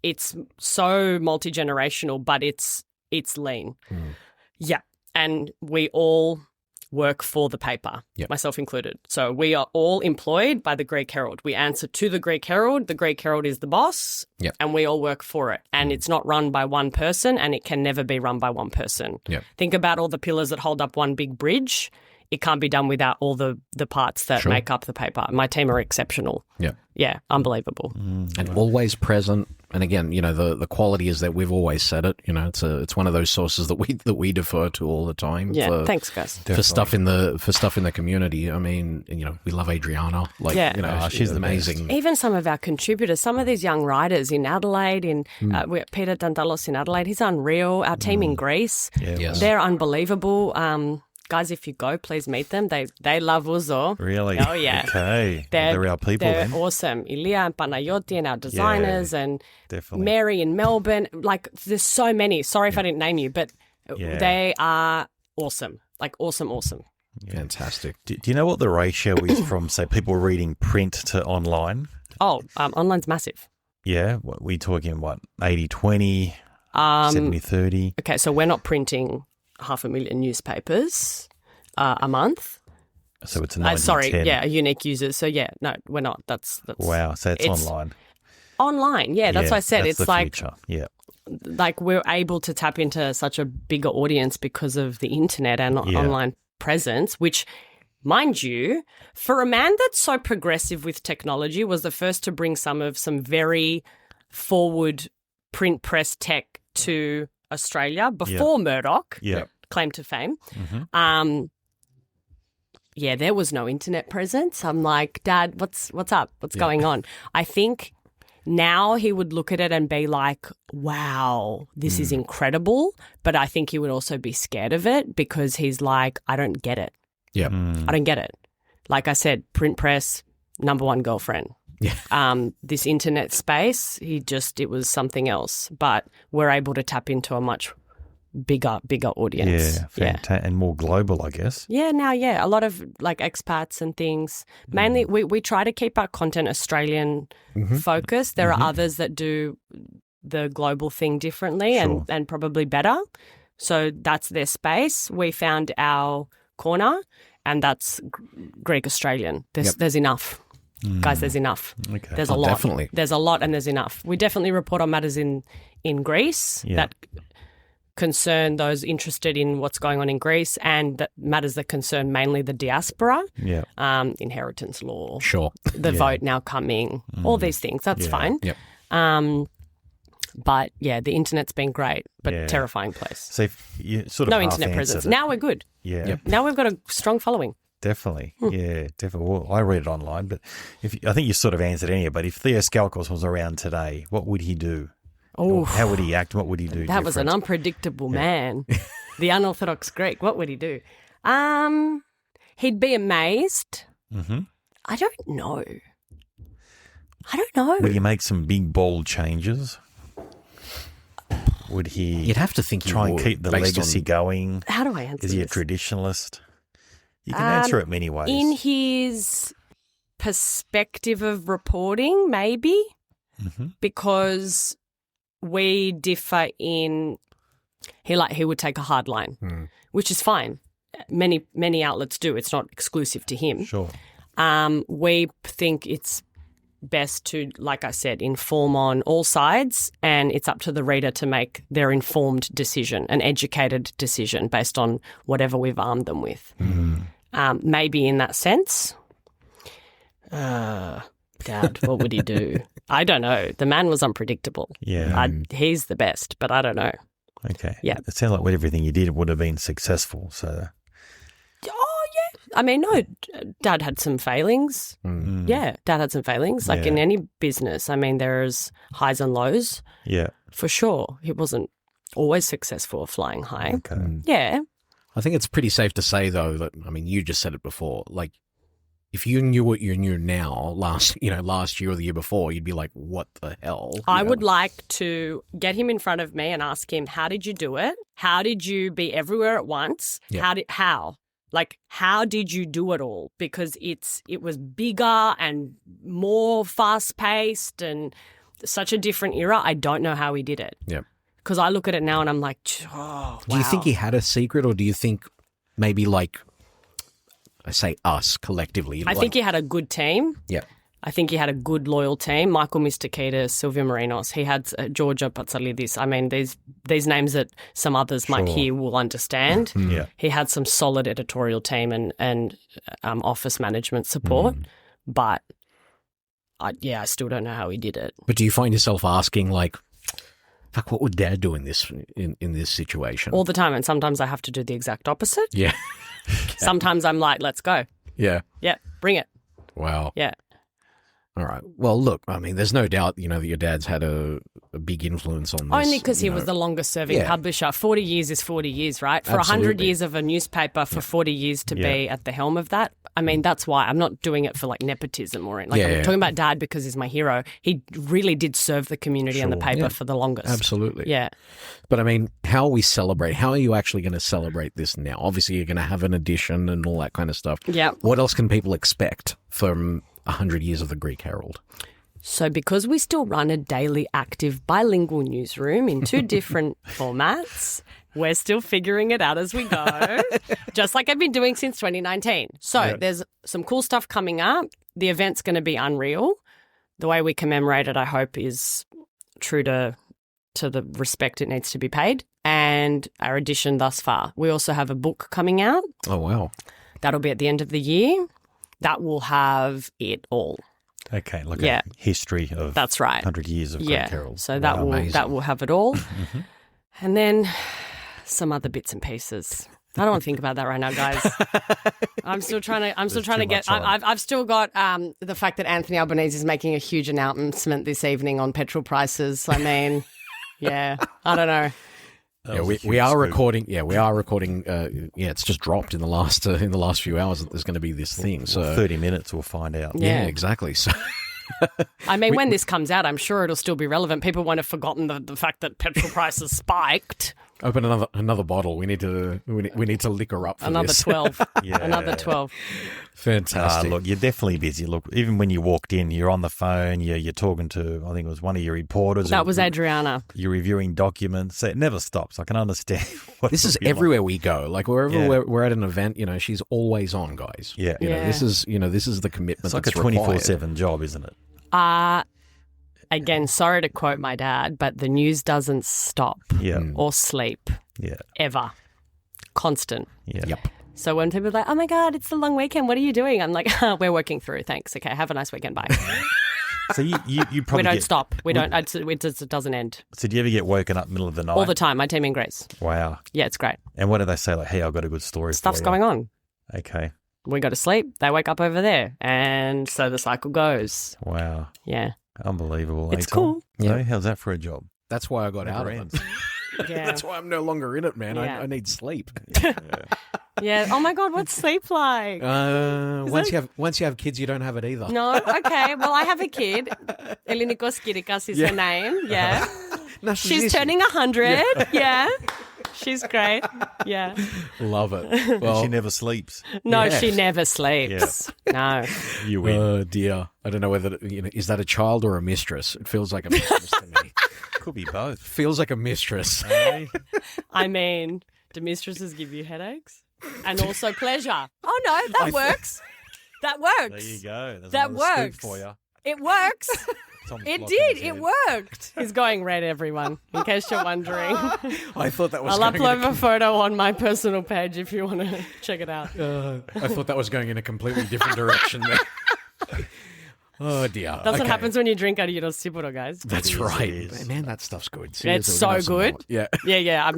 it's so multi-generational, but it's lean. Yeah. And we all work for the paper, myself included. So we are all employed by the Greek Herald. We answer to the Greek Herald. The Greek Herald is the boss, and we all work for it. And it's not run by one person, and it can never be run by one person. Think about all the pillars that hold up one big bridge. It can't be done without all the parts that make up the paper. My team are exceptional. Yeah, unbelievable. And always present. And again, you know, the quality is that we've always said it. You know, it's one of those sources that we defer to all the time. Yeah, thanks, guys. For stuff in the community. I mean, you know, we love Adriana. Like, you know, she's amazing. Even some of our contributors, some of these young writers in Adelaide, we have Peter Dandalos in Adelaide. He's unreal. Our team in Greece, they're unbelievable. Guys, if you go, please meet them. They love Ouzo. Really? Oh, yeah. Okay. They're our people They're then. awesome. Ilya and Panayoti and our designers and definitely. Mary in Melbourne. Like, there's so many. Sorry if I didn't name you, but they are awesome. Like, awesome. Yeah. Fantastic. Do you know what the ratio is from, say, people reading print to online? Oh, online's massive. Yeah? What, we talking, 80-20, 70-30? Okay, so we're not printing 500,000 newspapers a month. So it's a 90-10. A unique users. So no, we're not. That's wow. So it's online. Online, that's what I said. That's it's the like future. like we're able to tap into such a bigger audience because of the internet and online presence, which, mind you, for a man that's so progressive with technology, was the first to bring some very forward print press tech to Australia before Murdoch claim to fame. There was no internet presence. I'm like, Dad, what's up? What's going on? I think now he would look at it and be like, wow, this is incredible. But I think he would also be scared of it because he's like, I don't get it. Yeah. I don't get it. Like I said, print press, number one girlfriend. This internet space, it was something else. But we're able to tap into a much bigger audience. And more global, I guess. Now, a lot of like expats and things. Mainly, we try to keep our content Australian focused. There are others that do the global thing differently and probably better. So that's their space. We found our corner, and that's Greek Australian. There's enough. Guys, there's enough. Okay. There's a lot. Definitely. There's a lot and there's enough. We definitely report on matters in Greece that concern those interested in what's going on in Greece, and matters that concern mainly the diaspora. Inheritance law. Sure. The vote now coming. All these things. That's fine. Yep. But the internet's been great, but terrifying place. So if you sort of no internet presence. Now we're good. Now we've got a strong following. Definitely. Definitely. Well, I read it online, but I think you sort of answered anyway, but if Theo Skalkos was around today, what would he do? Oh, how would he act? What would he do? That was an unpredictable man. The unorthodox Greek. What would he do? He'd be amazed. I don't know. I don't know. Would he make some big, bold changes? Would he You'd have to think he try and would, keep the based legacy on- going? How do I answer Is he a this? traditionalist? You can answer it many ways. In his perspective of reporting, maybe, because we differ in he would take a hard line, which is fine. Many outlets do. It's not exclusive to him. Sure. We think it's best to, like I said, inform on all sides, and it's up to the reader to make their informed decision, an educated decision based on whatever we've armed them with. Maybe in that sense. Dad, what would he do? I don't know. The man was unpredictable. Yeah. He's the best, but I don't know. Okay. Yeah. It sounds like everything you did would have been successful. So. Oh, yeah. I mean, no, Dad had some failings. Yeah, Dad had some failings. Like in any business, I mean, there's highs and lows. Yeah. For sure. He wasn't always successful or flying high. Okay. Yeah. I think it's pretty safe to say, though, that, I mean, you just said it before, like, if you knew what you knew now, last year or the year before, you'd be like, what the hell? I would like to get him in front of me and ask him, how did you do it? How did you be everywhere at once? Yeah. How did you do it all? Because it was bigger and more fast-paced and such a different era. I don't know how he did it. Yeah. Because I look at it now and I'm like, oh, wow. Do you think he had a secret, or do you think maybe, like, I say us collectively? I think he had a good team. Yeah. I think he had a good, loyal team. Michael Mistakitis, Silvia Marinos. He had Georgia Patsalidis. I mean, these names that some others might hear will understand. Yeah. He had some solid editorial team and office management support. But, I still don't know how he did it. But do you find yourself asking, like, fuck, what would Dad do in this situation? All the time. And sometimes I have to do the exact opposite. Yeah. Sometimes I'm like, let's go. Yeah. Yeah, bring it. Wow. Yeah. All right. Well, look, I mean, there's no doubt, that your dad's had a big influence on this. Only because he was the longest-serving publisher. 40 years is 40 years, right? For 100 years of a newspaper, for 40 years to be at the helm of that. I mean, that's why. I'm not doing it for, like, nepotism or anything. I'm talking about Dad because he's my hero. He really did serve the community and the paper for the longest. Absolutely. Yeah. But, I mean, how are you actually going to celebrate this now? Obviously, you're going to have an edition and all that kind of stuff. Yeah. What else can people expect from 100 years of the Greek Herald? So because we still run a daily active bilingual newsroom in 2 different formats, we're still figuring it out as we go, just like I've been doing since 2019. So there's some cool stuff coming up. The event's going to be unreal. The way we commemorate it, I hope, is true to the respect it needs to be paid. And our edition thus far. We also have a book coming out. Oh, wow. That'll be at the end of the year. That will have it all. Okay, like a history of that's right. 100 years of Greek Herald. So that will have it all. And then some other bits and pieces. I don't want to think about that right now, guys. I'm still trying to get. I've still got the fact that Anthony Albanese is making a huge announcement this evening on petrol prices. I mean, I don't know. We are recording. Yeah, we are recording. It's just dropped in the last few hours that there's going to be this thing. So 30 minutes, we'll find out. Yeah, exactly. So. I mean, when this comes out, I'm sure it'll still be relevant. People won't have forgotten the fact that petrol prices spiked. Open another bottle. We need to liquor up for another this. 12. Another 12. Fantastic. Look, you're definitely busy. Look, even when you walked in, you're on the phone. You're talking to, I think it was one of your reporters. That was Adriana. You're reviewing documents. It never stops. I can understand. This is everywhere we go. Like wherever we're at an event, she's always on, guys. Yeah. This is the commitment. It's like that's a 24/7 job, isn't it? Again, sorry to quote my dad, but the news doesn't stop or sleep ever. Constant. Yeah. Yep. So when people are like, oh my God, it's the long weekend, what are you doing? I'm like, we're working through. Thanks. Okay, have a nice weekend. Bye. So you probably we don't stop. We don't. It doesn't end. So do you ever get woken up middle of the night? All the time. My team in Greece. Wow. Yeah, it's great. And what do they say? Like, hey, I've got a good story. Stuff's for you. going on. Okay. We go to sleep. They wake up over there, and so the cycle goes. Wow. Yeah. Unbelievable. It's Tom. cool. So how's that for a job? That's why I got out of it. Yeah. That's why I'm no longer in it, man. Yeah. I need sleep. Yeah. Oh my God, what's sleep like? Once you have kids, you don't have it either. No. Okay. Well, I have a kid. Hellenic Kytherian is her name. Yeah. No, She's turning 100. Yeah. She's great. Yeah. Love it. Well, She never sleeps. No, Yes. she never sleeps. No. You win. oh dear. I don't know whether, is that a child or a mistress? It feels like a mistress to me. Could be both. Feels like a mistress. Hey? I mean, do mistresses give you headaches? And also pleasure. Oh, no, that works. That works. There you go. There's That another scoop works. for you. It works. Tom's It blocking did. his It head. worked. He's going red, everyone, in case you're wondering. I thought that was I'll going in upload a photo on my personal page if you want to check it out. I thought that was going in a completely different direction there. Oh dear. That's what Okay. happens when you drink out of your sipuro, guys. That's It is, right. it is. Man, that stuff's good. It's Seriously, so we're gonna have some good. more. Yeah. Yeah.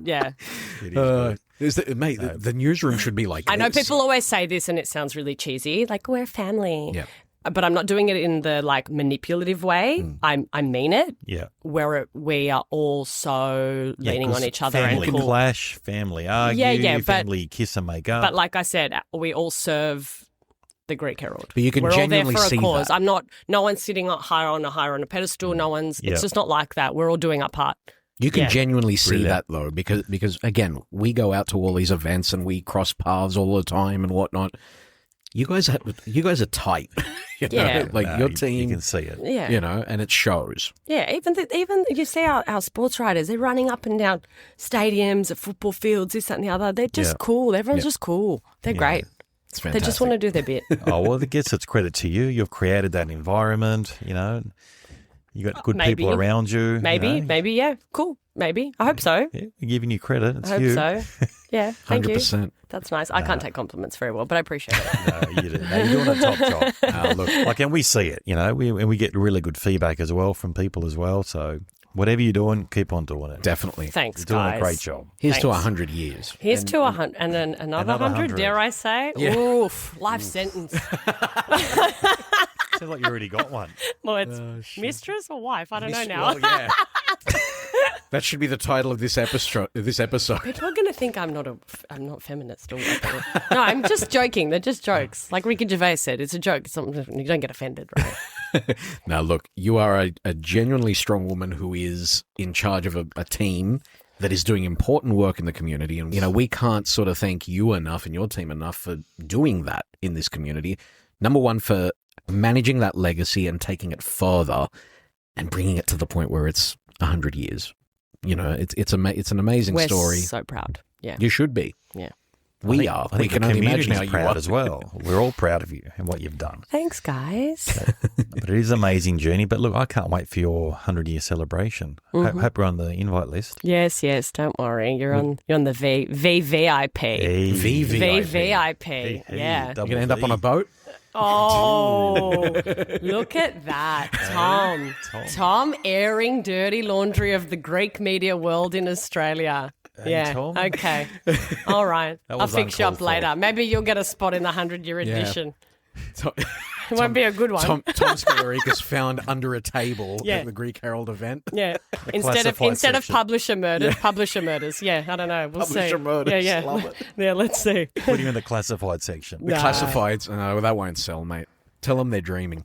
Yeah. It is good. Mate, the newsroom should be like I know this. people always say this and it sounds really cheesy, like we're family. Yeah. But I'm not doing it in the like manipulative way. I mean it. Yeah. Where we are all so leaning 'cause on each other family and cool. clash, family argue, but- family kiss and make up. But like I said, we all serve the Greek Herald. But you can We're all there genuinely for a see cause. that. I'm not. No one's sitting higher on a pedestal. No one's. Yeah. It's just not like that. We're all doing our part. You can Yeah. genuinely see Brilliant. that though, because again, we go out to all these events and we cross paths all the time and whatnot. You guys are tight. You know? Yeah. Like No, your you team, can see it. Yeah. and it shows. Yeah, even you see our sports riders, they're running up and down stadiums, at football fields, this, that, and the other. They're just Yeah. cool. Everyone's Yeah. just cool. They're great. It's They fantastic. just want to do their bit. Oh, well, it gets its credit to you. You've created that environment, You got good Maybe. people around you. Maybe, yeah, cool. Maybe. I hope so. Yeah, we're giving you credit. It's I hope you. so. Yeah, thank you. 100%. That's nice. I can't take compliments very well, but I appreciate it. No, you do. No, you're doing a top job. Look, and we see it, we get really good feedback as well from people as well. So whatever you're doing, keep on doing it. Definitely. Thanks, You're doing guys. a great job. Here's to Thanks. 100 years. Here's to 100, and then another 100, 100. dare I say? Yeah. Oof, life sentence. Sounds like you already got one. Well, it's mistress or wife? I don't know now. Well, yeah. That should be the title of this episode. People are going to think I'm not feminist or whatever. No, I'm just joking. They're just jokes. Like Ricky Gervais said, it's a joke. It's something, you don't get offended, right? Now, look, you are a genuinely strong woman who is in charge of a team that is doing important work in the community. And, we can't sort of thank you enough and your team enough for doing that in this community. Number one, for managing that legacy and taking it further and bringing it to the point where it's 100 years. It's an amazing We're story. so proud. Yeah. You should be. Yeah. We are. I think We can the only imagine community's how you proud are as well. We're all proud of you and what you've done. Thanks, guys. But it is an amazing journey. But look, I can't wait for your 100-year celebration. Hope you're on the invite list. Yes, don't worry. You're on the VVIP. Hey. VVIP. Hey, Yeah. You're double going to end up V. on a boat? Oh, look at that. Tom airing dirty laundry of the Greek media world in Australia. Yeah. Tom. Okay. All right. That I'll was fix you up uncalled for. later. Maybe you'll get a spot in the 100-year Yeah. edition. Tom, It won't be a good one. Tom Skalkos found under a table Yeah. at the Greek Herald event. Yeah. Instead of classified section. publisher murders. Yeah, I don't know. We'll Publisher see. murders. Yeah. Love it. Yeah, let's see. Put you in the classified section. The Nah. classifieds, no, that won't sell, mate. Tell them they're dreaming.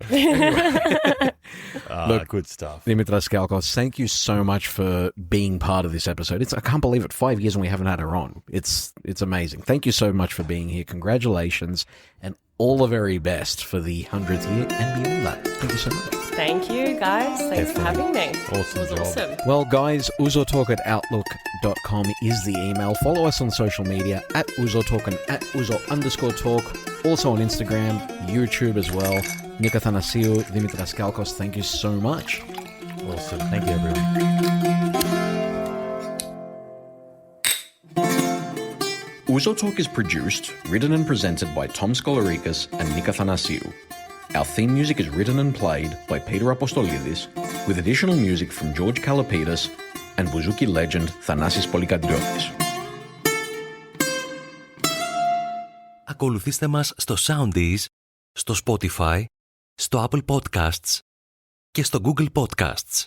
Look, Good stuff. Dimitra Skalkos, thank you so much for being part of this episode. I can't believe it. 5 years and we haven't had her on. It's amazing. Thank you so much for being here. Congratulations and all the very best for the 100th year and beyond that. Thank you so much. Thank you, guys. Thanks for having me. Awesome It was job. awesome. Well, guys, ouzotalk@outlook.com is the email. Follow us on social media at ouzotalk and at ouzo_talk. Also on Instagram, YouTube as well. Nika Thanasiou, Dimitra Skalkos, thank you so much. Awesome. Thank you, everyone. Ouzo Talk is produced, written and presented by Tom Skalkos and Nika Thanasiou. Our theme music is written and played by Peter Apostolidis, with additional music from George Kalapidis and bouzouki legend Thanasis Polykatriotis. Ακολουθήστε μας στο Soundees, στο Spotify, στο Apple Podcasts και στο Google Podcasts.